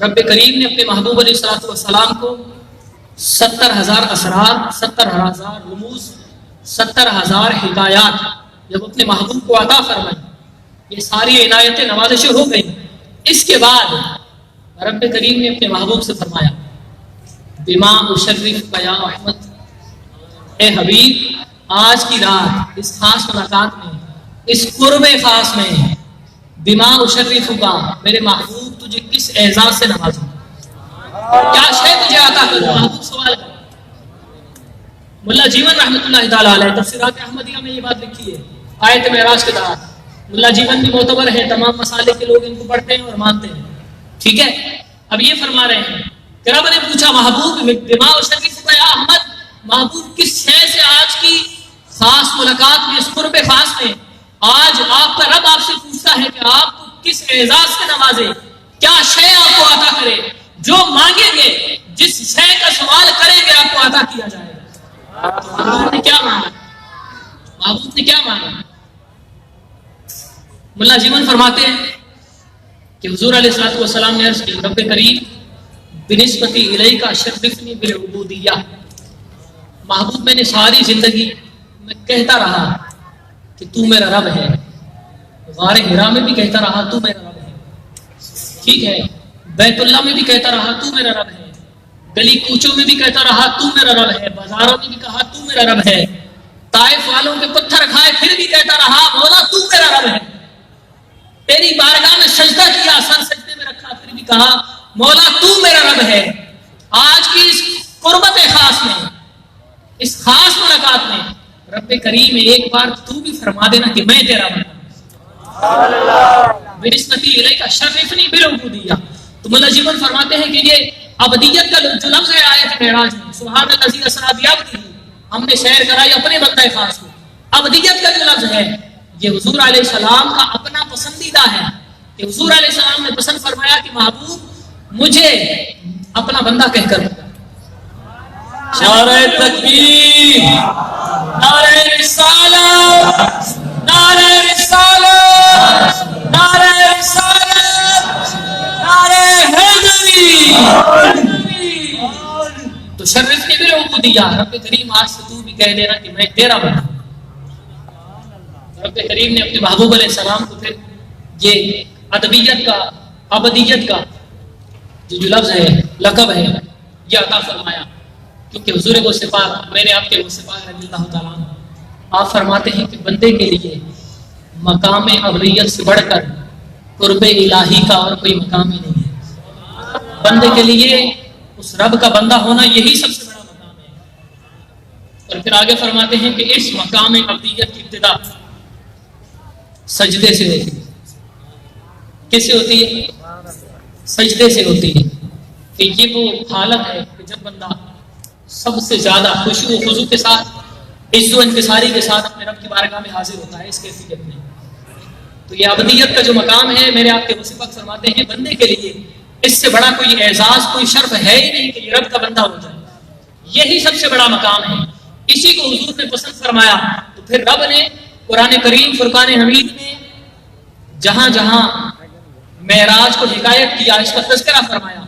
رب کریم نے اپنے محبوب علیہ السلام کو 70,000 اسرار، 70,000 رموز، 70,000 ہدایات جب اپنے محبوب کو عطا فرمائی، یہ ساری عنایتیں نوازشیں ہو گئیں۔ اس کے بعد رب کریم نے اپنے محبوب سے فرمایا بما اشرف یا احمد، اے حبیب آج کی رات اس خاص ملاقات میں، اس قرب خاص میں، بما اشرف کا، میرے محبوب تجھے کس اعزاز سے نوازوں، کیا شے تجھے عطا کروں؟ محبوب سوال کر۔ ملا جیون رحمۃ اللہ تعالیٰ علیہ تفسیرات احمدیہ میں یہ بات لکھی ہے آیت معراج کے دوران۔ ملا جیون بھی معتبر ہے، تمام مسالے کے لوگ ان کو پڑھتے ہیں اور مانتے ہیں، ٹھیک ہے۔ اب یہ فرما رہے ہیں کہ رب نے پوچھا محبوب بما اشرف یا احمد، محبوب کس شے سے آج کی خاص ملاقات میں، اس قرب خاص میں آج آپ کا رب آپ سے پوچھتا ہے کہ آپ کو کس اعزاز سے نوازے، کیا شے آپ کو عطا کرے، جو مانگیں گے، جس شے کا سوال کریں گے آپ کو عطا کیا جائے گا۔ تو اللہ نے کیا مانگا، محبوب نے کیا مانگا؟ ملا جیون فرماتے ہیں کہ حضور علیہ السلام نے عرض کی، رب کریم بنسبتی الیک شرفنی بالعبودیہ، محبوب میں نے ساری زندگی میں کہتا رہا کہ تو میرا رب ہے، غار حرا میں بھی کہتا رہا تو میرا رب ہے، ٹھیک ہے، بیت اللہ میں بھی کہتا رہا تو میرا رب ہے، گلی کوچوں میں بھی کہتا رہا تو میرا رب ہے، بازاروں میں بھی کہا تو میرا رب ہے، طائف والوں کے پتھر کھائے پھر بھی کہتا رہا مولا تو میرا رب ہے، تیری بارگاہ میں سجدہ کیا، سر سجدے میں رکھا، پھر بھی کہا مولا تو میرا رب ہے۔ آج کی اس قربت خاص میں، اس خاص ملاقات میں رب کریم ایک بار تو بھی فرما دینا کہ میں تیرا بندہ ہوں، بنسبتی الیک شرفنی بالعبودیہ۔ تو مولا جیون فرماتے ہیں کہ یہ ابدیت کا جو لفظ ہے آیت معراج میں، سبحان الذی اسری بعبدہ، ہم نے سیر کرائی اپنے بندہ خاص کو، ابدیت کا جو لفظ ہے یہ حضور علیہ السلام کا اپنا پسندیدہ ہے کہ حضور علیہ السلام نے پسند فرمایا کہ محبوب مجھے اپنا بندہ کہہ کر نعرہ تکبیر، نعرہ رسالت، نعرہ رسالت، نعرہ رسالت، نعرہ حیدری۔ تو شرفنی بالعبودیہ، رب کریم آج سے تو بھی کہہ دینا کہ میں تیرا بندہ ہوں۔ رب کریم نے اپنے محبوب علیہ السلام کو پھر یہ ادبیت کا، ابدیت کا جو لفظ ہے، لقب ہے، یہ عطا فرمایا، کیونکہ حضور غوث پاک، میں نے آپ کے غوث پاک رضی اللہ تعالیٰ عنہ، آپ فرماتے ہیں کہ بندے کے لیے مقام ابدیت سے بڑھ کر قرب الہی کا اور کوئی مقام ہی نہیں ہے۔ بندے کے لیے اس رب کا بندہ ہونا یہی سب سے بڑا مقام ہے۔ اور پھر آگے فرماتے ہیں کہ اس مقام ابدیت کی ابتدا سجدے سے ہوتی ہے۔ کس سے ہوتی ہے؟ سجدے سے ہوتی ہے، کہ یہ وہ حالت ہے کہ جب بندہ سب سے زیادہ خشوع و خضوع کے ساتھ، عز و انکساری کے ساتھ اپنے رب کی بارگاہ میں حاضر ہوتا ہے، اس کیفیت میں۔ تو یہ ابدیت کا جو مقام ہے، میرے آپ کے غوث پاک فرماتے ہیں بندے کے لیے اس سے بڑا کوئی اعزاز، کوئی شرف ہے ہی نہیں کہ یہ رب کا بندہ ہو جائے، یہی سب سے بڑا مقام ہے، اسی کو حضور نے پسند فرمایا۔ تو پھر رب نے قرآن کریم فرقان حمید میں جہاں جہاں معراج کو حکایت کیا، اس کا تذکرہ فرمایا۔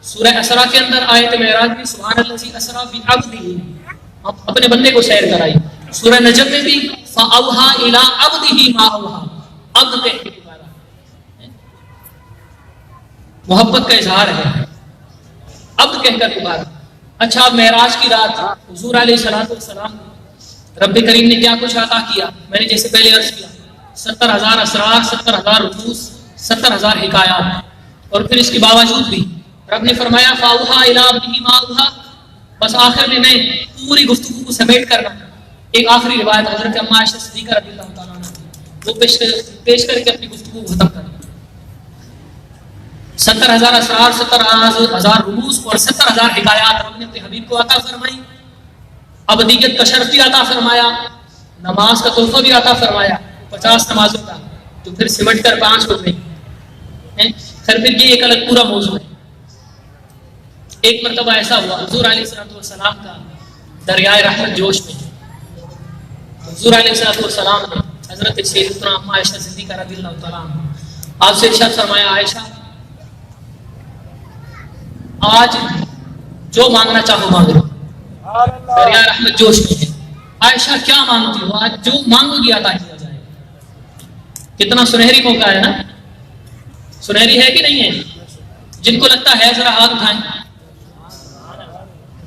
سورہ اسراء کے اندر آیت معراج میں سبحان الذی اسری بعبدہ، اپنے بندے کو سیر کرائی۔ سورہ نجم میں بھی فاوحی الی عبدہ ما اوحی، عبد کہہ کے پکارا، محبت کا اظہار ہے، عبد کہہ کر پکارا۔ اچھا، معراج کی رات حضور علیہ السلام رب کریم نے کیا کچھ عطا کیا؟ میں نے جیسے پہلے عرض کیا 70,000 اسرار، 70,000 رموز، 70,000 حکایات، اور پھر اس کے باوجود بھی رب نے فرمایا فاوحی الی عبدہ ما اوحی، بس آخر میں پوری گفتگو کو سمیٹ کرنا۔ ایک آخری روایت حضرت اما عائشہ صدیقہ رضی اللہ تعالیٰ عنہ وہ پیش کر کے اپنی گفتگو کو ختم کرنا۔ 70,000 اسرار، 70,000 رموز اور 70,000 حکایات رب نے اپنے حبیب کو عطا فرمائی، ابدیت کا شرف بھی عطا فرمایا، نماز کا تحفہ بھی عطا فرمایا، 50 نمازوں کا، جو پھر سمٹ کر 5 ہو گئی۔ پھر یہ ایک الگ پورا موضوع ہے۔ ایک مرتبہ ایسا ہوا، حضور علیہ السلام کا دریائے رحمت جوش میں، حضور علیہ السلام نے حضرت سیدتنا اما عائشہ صدیقہ رضی اللہ تعالیٰ عنہ آپ سے ارشاد فرمایا، عائشہ آج جو مانگنا چاہو مانگ لو، دریائے رحمت جوش میں ہے۔ عائشہ کیا مانگتی ہو؟ آج جو مانگو گی عطا کیا جائے گا۔ کتنا سنہری موقع ہے نا، سنہری ہے کہ نہیں ہے؟ جن کو لگتا ہے ذرا ہاتھ اٹھائیں۔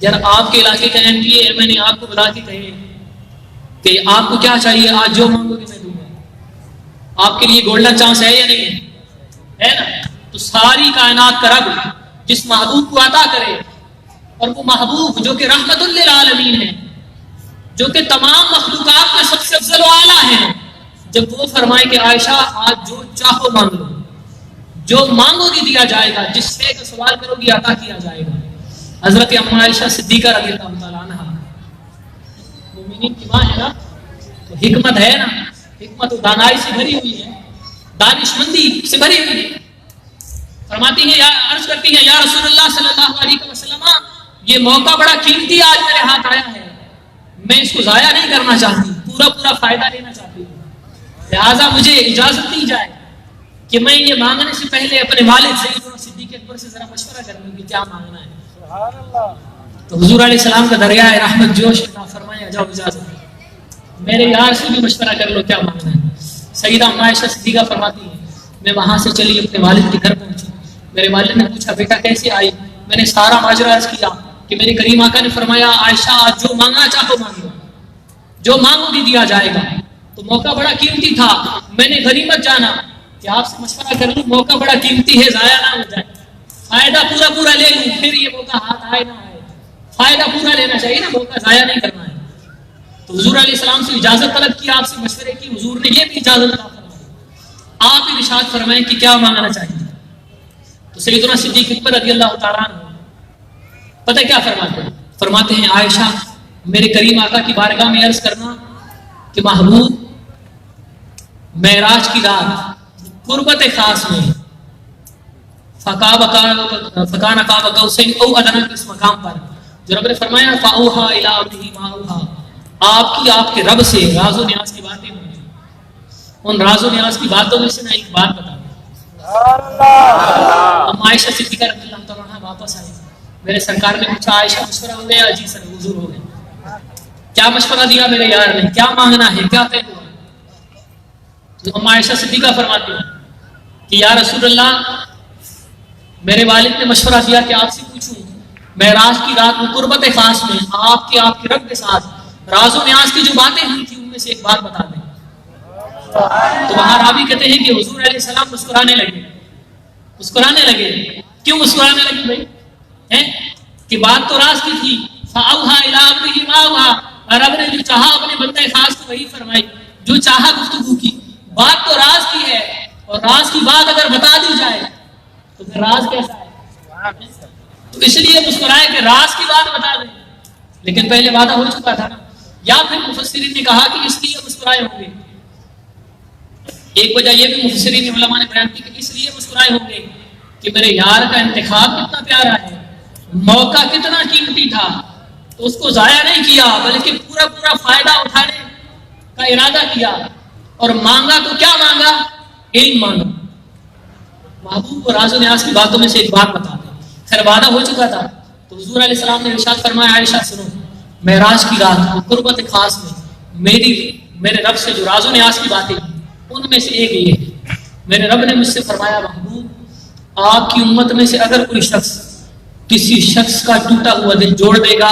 یار آپ کے علاقے کا ایم پی اے میں نے آپ کو بلا کے کہے کہ آپ کو کیا چاہیے، آج جو مانگو گے میں دوں گا، آپ کے لیے گولڈن چانس ہے یا نہیں ہے نا؟ تو ساری کائنات کا رب جس محبوب کو عطا کرے، اور وہ محبوب جو کہ رحمت للعالمین ہے، جو کہ تمام مخلوقات میں سب سے افضل و اعلیٰ ہیں، جب وہ فرمائے کہ عائشہ آج جو چاہو مانگ لو، جو مانگو گی دیا جائے گا، جس سے کا سوال کرو گی عطا کیا جائے گا۔ حضرت اما عائشہ صدیقہ رضی اللہ تعالیٰ عنہ مومنین کی کی ماں ہے نا تو حکمت ہے نا, حکمت و دانائی سے بھری ہوئی ہے, دانش مندی سے بھری ہوئی ہے. فرماتی ہیں, عرض کرتی ہیں یا رسول اللہ صلی اللہ علیہ وسلم یہ موقع بڑا قیمتی آج میرے ہاتھ آیا ہے, میں اس کو ضائع نہیں کرنا چاہتی, پورا فائدہ لینا چاہتی ہوں, لہٰذا مجھے اجازت دی جائے کہ میں یہ مانگنے سے پہلے اپنے والد سیدنا صدیق اکبر سے ذرا مشورہ کر لوں کہ کیا مانگنا ہے. سبحان اللہ. تو حضور علیہ السلام کا دریائے رحمت جوش فرمایا جاؤ اجازت, میرے یار سے بھی مشورہ کر لو کیا مانگنا ہے. سیدہ اما عائشہ صدیقہ فرماتی ہے میں وہاں سے چلی اپنے والد کے گھر پہنچی, میرے والد نے پوچھا بیٹا کیسے آئی, میں نے سارا ماجرا عرض کیا کہ میرے کریم آقا نے فرمایا عائشہ جو مانگنا چاہو مانگو, جو مانگو بھی دیا جائے گا. تو موقع بڑا قیمتی تھا, میں نے غنیمت جانا کہ آپ سے مشورہ کر لوں, موقع بڑا قیمتی ہے, ضائع نہ ہو جائے, فائدہ پورا لے لوں, پھر یہ موقع ہاتھ آئے نہ آئے, فائدہ پورا لینا چاہیے نا, موقع ضائع نہیں کرنا ہے. تو حضور علیہ السلام سے اجازت طلب کی, آپ سے مشورے کی, حضور نے یہ بھی اجازت عطا فرمائی, آپ ارشاد فرمائیں کہ کیا مانگنا چاہیے. تو سیدنا صدیق اکبر رضی اللہ تعالیٰ عنہ پتہ کیا فرماتے ہیں عائشہ میرے کریم آقا کی بارگاہ میں عرض کرنا کہ محبوب معراج کی رات قربت خاص میں فکان قاب قوسین او ادنی اس مقام پر جو رب نے فرمایا فاوحا الی عبدہ ما اوحا, آپ کے رب سے راز و نیاز کی باتیں ہوں گی, ان راز و نیاز کی باتوں میں سے میں ایک بات بتا دوں. ام عائشہ صدیقہ رضی اللہ تعالیٰ عنہ واپس آئی, میرے سرکار نے پوچھا عائشہ مشورہ ہو گیا؟ جی سر حضور ہو گیا. کیا مشورہ دیا میرے یار نے, کیا مانگنا ہے, کیا طے ہوا؟ تو ام عائشہ صدیقہ فرماتی ہیں کہ یا رسول اللہ میرے والد نے مشورہ دیا کہ آپ سے پوچھوں معراج کی رات میں قربت خاص میں آپ کے رب کے ساتھ راز و نیاز کی جو باتیں ہوئی تھی ان میں سے ایک بات بتا دیں. تو وہاں راوی کہتے ہیں کہ حضور علیہ السلام مسکرانے لگے. کیوں مسکرانے لگے بھائی؟ کہ بات تو راز کی تھی, فاوحا الی عبدہ ما اوحا, رب نے جو چاہا اپنے بندے خاص کو وہی فرمائی, جو چاہا گفتگو کی. بات تو راز کی ہے, اور راز کی بات اگر بتا دی جائے تو پھر راز کیسا ہے؟ تو اس لیے مسکرائے کہ راز کی بات بتا دیں, لیکن پہلے وعدہ ہو چکا تھا نا. یا پھر مفسرین نے کہا کہ اس لیے مسکرائے ہوں گے, ایک وجہ یہ بھی مفسرین علماء نے بیان کی کہ اس لیے مسکرائے ہوں گے کہ میرے یار کا انتخاب کتنا پیارا ہے, موقع کتنا قیمتی تھا, تو اس کو ضائع نہیں کیا بلکہ پورا فائدہ اٹھانے کا ارادہ کیا. اور مانگا تو کیا مانگا؟ علم مانگا. محبوب کو راز و نیاز کی باتوں میں سے ایک بات بتا دیں. خیر وعدہ ہو چکا تھا, تو حضور علیہ السلام نے ارشاد فرمایا عائشہ سنو, معراج کی رات قربت خاص میں میرے رب سے جو راز و نیاز کی باتیں ان میں سے ایک یہ ہے, میرے رب نے مجھ سے فرمایا محبوب آپ کی امت میں سے اگر کوئی شخص کسی شخص کا ٹوٹا ہوا دل جوڑ دے گا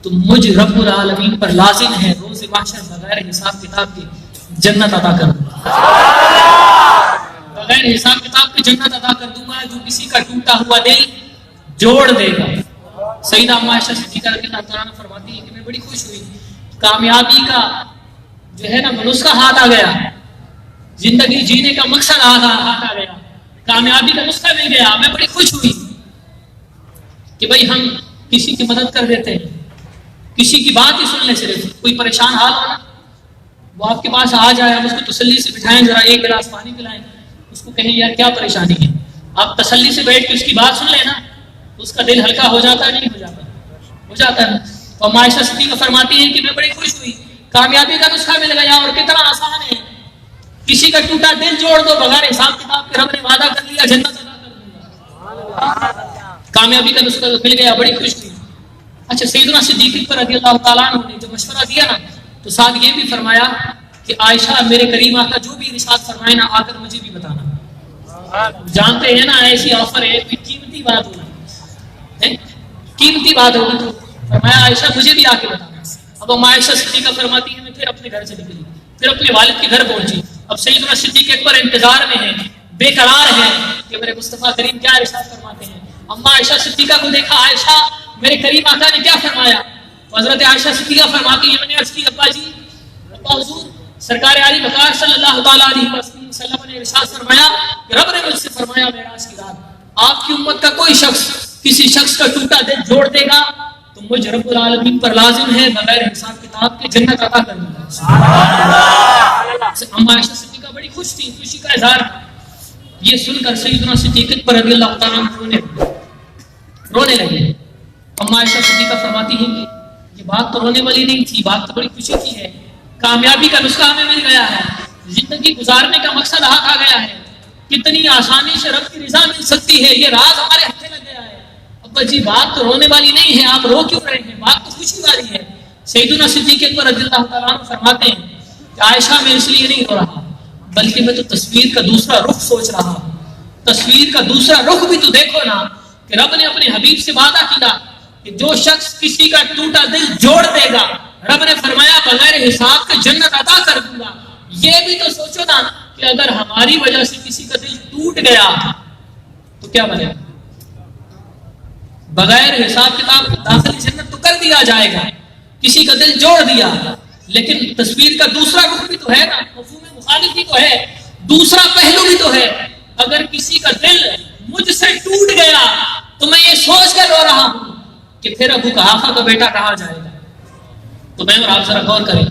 تو مجھ رب العالمین پر لازم ہے روز محشر بغیر حساب کتاب کے جنت عطا کر دوں گا, بغیر حساب کتاب کے جنت عطا کر دوں گا جو کسی کا ٹوٹا ہوا دل جوڑ دے گا. سیدہ اما عائشہ صدیقہ رضی اللہ تعالیٰ عنہ فرماتی ہے کہ میں بڑی خوش ہوئی, کامیابی کا جو ہے نا نسخہ ہاتھ آ گیا, زندگی جینے کا مقصد ہاتھ آ گیا, کامیابی کا نسخہ مل گیا. میں بڑی خوش ہوئی کہ بھائی ہم کسی کی مدد کر دیتے ہیں, کسی کی بات ہی سننے سے رہتے. کوئی پریشان حال ہونا وہ آپ کے پاس آ جائے, آپ اس کو تسلی سے بٹھائیں, ذرا ایک گلاس پانی پلائیں, اس کو کہیں یار کیا پریشانی ہے, آپ تسلی سے بیٹھ کے اس کی بات سن لیں نا, اس کا دل ہلکا ہو جاتا ہے. نہیں ہو جاتا ہے. تو ام عائشہ صدیقہ فرماتی ہیں کہ میں بڑی خوش ہوئی, کامیابی کا نسخہ مل گیا. اور کتنا آسان ہے, کسی کا ٹوٹا دل جوڑ دو بغیر حساب کتاب کے, رب نے وعدہ کر لیا جنت عطا کر دوں گا, کامیابی کا نسخہ مل گیا. بڑی خوش ہوئی. اچھا سیدنا صدیق اکبر رضی اللہ تعالیٰ عنہ نے جو مشورہ دیا نا, تو ساتھ یہ بھی فرمایا کہ عائشہ میرے کریم آقا جو بھی ارشاد فرمائے نا آ کر مجھے بھی بتانا. جانتے ہیں نا ایسی آفر ہے, کوئی قیمتی بات ہوگی, قیمتی بات ہوگی, تو فرمایا عائشہ مجھے بھی آ کے بتانا. اب ہم عائشہ صدیقہ فرماتی ہے میں پھر اپنے گھر سے نکلی, پھر اپنے والد کے گھر پہنچی. اب سیدنا صدیق اکبر انتظار میں ہیں, بے قرار ہیں کہ میرے مصطفیٰ کریم کیا ارشاد فرماتے ہیں. اما عائشہ صدیقہ کو دیکھا, عائشہ میرے کریم آقا نے کیا فرمایا. حضرت عائشہ صدیقہ فرماتی ہے میں نے عرض کی ابا جی, ابا حضور سرکار علی وقار صلی اللہ تعالیٰ علیہ وسلم نے ارشاد فرمایا کہ رب نے مجھ سے فرمایا معراج کی رات آپ کی امت کا کوئی شخص کسی شخص کا ٹوٹا دل جوڑ دے گا تو مجھ رب العالمین پر لازم ہے بغیر حساب کتاب کے جنت عطا کر دوں. اما عائشہ صدیقہ بڑی خوش تھی, خوشی کا اظہار. یہ سن کر سیدنا صدیق اکبر رضی اللہ تعالیٰ عنہ رونے لگے. اما عائشہ صدیقہ فرماتی ہیں کہ یہ بات تو رونے والی نہیں تھی, بات تو بڑی خوشی کی ہے. کامیابی کا نسخہ ہمیں مل گیا ہے, زندگی گزارنے کا مقصد ہاتھ آ گیا ہے, کتنی آسانی سے رب کی رضا مل سکتی ہے, یہ راز ہمارے ہاتھ لگ گیا ہے. ابا جی بات تو رونے والی نہیں ہے, آپ رو کیوں رہے ہیں, بات تو خوشی والی ہے. سیدنا صدیق اکبر رضی اللہ تعالیٰ عنہ فرماتے ہیں کہ عائشہ میں اس لیے نہیں رو رہا, بلکہ میں تو تصویر کا دوسرا رخ سوچ رہا ہوں. تصویر کا دوسرا رخ بھی تو دیکھو نا, کہ رب نے اپنے حبیب سے وعدہ کیا کہ جو شخص کسی کا ٹوٹا دل جوڑ دے گا, رب نے فرمایا بغیر حساب کے جنت عطا کر دوں گا. یہ بھی تو سوچو نا کہ اگر ہماری وجہ سے کسی کا دل ٹوٹ گیا تو کیا بنے گا. بغیر حساب کتاب کے داخل جنت تو کر دیا جائے گا, کسی کا دل جوڑ دیا, لیکن تصویر کا دوسرا رخ بھی تو ہے نا, مفہوم مخالف بھی تو ہے, دوسرا پہلو بھی تو ہے. اگر کسی کا دل مجھ سے ٹوٹ گیا تو میں یہ سوچ کر رو رہا ہوں کہ پھر ابو قحافہ کا بیٹا کہا جائے گا. تو میں اور آپ ذرا غور کریں,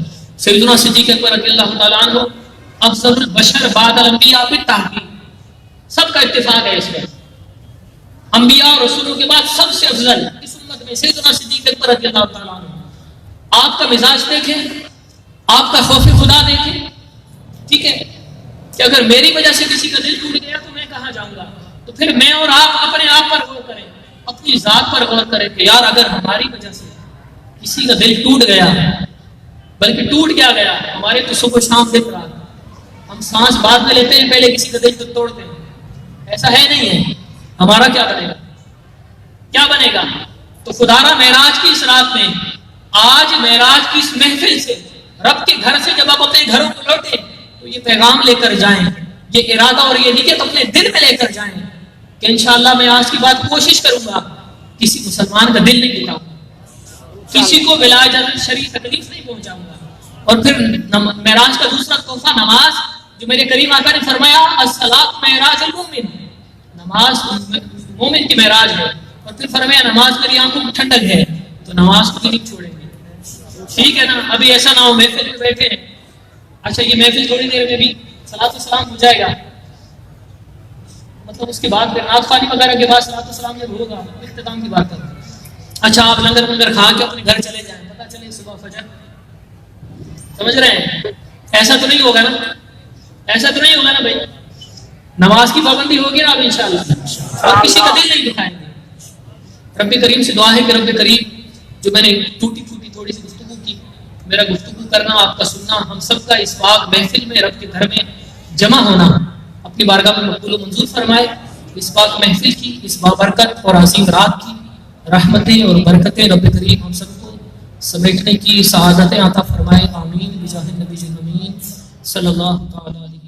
سیدنا صدیق اکبر رضی اللہ تعالیٰ عنہ افضل البشر بعد الانبیاء بالتحقیق, سب کا اتفاق ہے اس میں, انبیاء اور رسولوں کے بعد سب سے افضل اس امت میں سیدنا صدیق اکبر رضی اللہ تعالیٰ عنہ. آپ کا مزاج دیکھیں, آپ کا خوف خدا دیکھیں, ٹھیک ہے, کہ اگر میری وجہ سے کسی کا دل ٹوٹ گیا تو میں کہاں جاؤں گا. تو پھر میں اور آپ اپنے آپ پر غور کریں, اپنی ذات پر غور کریں کہ یار اگر ہماری وجہ سے کسی کا دل ٹوٹ گیا, بلکہ ٹوٹ کیا گیا, ہمارے تو صبح شام دن رات, ہم سانس بعد میں لیتے ہیں پہلے کسی کا دل تو توڑتے ہیں, ایسا ہے نہیں ہے, ہمارا کیا بنے گا, کیا بنے گا. تو خدارا معراج کی اس رات میں, آج معراج کی اس محفل سے, رب کے گھر سے جب آپ اپنے گھروں کو لوٹیں تو یہ پیغام لے کر جائیں, یہ ارادہ اور یہ نیت اپنے دل میں لے کر جائیں کہ انشاءاللہ میں آج کی بات کوشش کروں گا کسی مسلمان کا دل نہیں دکھاؤں گا, کسی کو بلا اجازت شرعی تکلیف نہیں پہنچاؤں گا. اور پھر معراج کا دوسرا تحفہ نماز, جو میرے کریم آقا نے فرمایا الصلاۃ معراج المومن, نماز مومن کی معراج ہے. اور پھر فرمایا نماز میری آنکھوں کی ٹھنڈک ہے, تو نماز کو بھی نہیں چھوڑیں گے. ٹھیک ہے نا, ابھی ایسا نہ ہو محفل میں بیٹھے, اچھا یہ محفل تھوڑی دیر میں بھی صلاۃ السلام ہو جائے گا, مطلب اس کے بعد پھر نعت خوانی وغیرہ کے بعد صلاۃ السلام جب ہوگا اختتام کی بات کرتے ہیں. اچھا آپ لنگر منگر کھا کے اپنے گھر چلے جائیں, پتہ چلے صبح فجر, سمجھ رہے ہیں, ایسا تو نہیں ہوگا نا, ایسا تو نہیں ہوگا نا بھائی, نماز کی پابندی ہوگی نا اب انشاءاللہ, اور کسی کا دل نہیں دکھائیں گے. رب کریم سے دعا ہے کہ رب کریم جو میں نے ٹوٹی پھوٹی تھوڑی سی گفتگو کی, میرا گفتگو کرنا, آپ کا سننا, ہم سب کا اس پاک محفل میں رب کے گھر میں جمع ہونا اپنی بارگاہ میں مقبول و منظور فرمائے. اس پاک محفل کی, اس بابرکت اور عظیم رات کی رحمتیں اور برکتیں رب کریم ہم سب کو سمیٹنے کی سعادتیں عطا فرمائے. آمین بجاہ النبی الامین صلی اللہ تعالی علیہ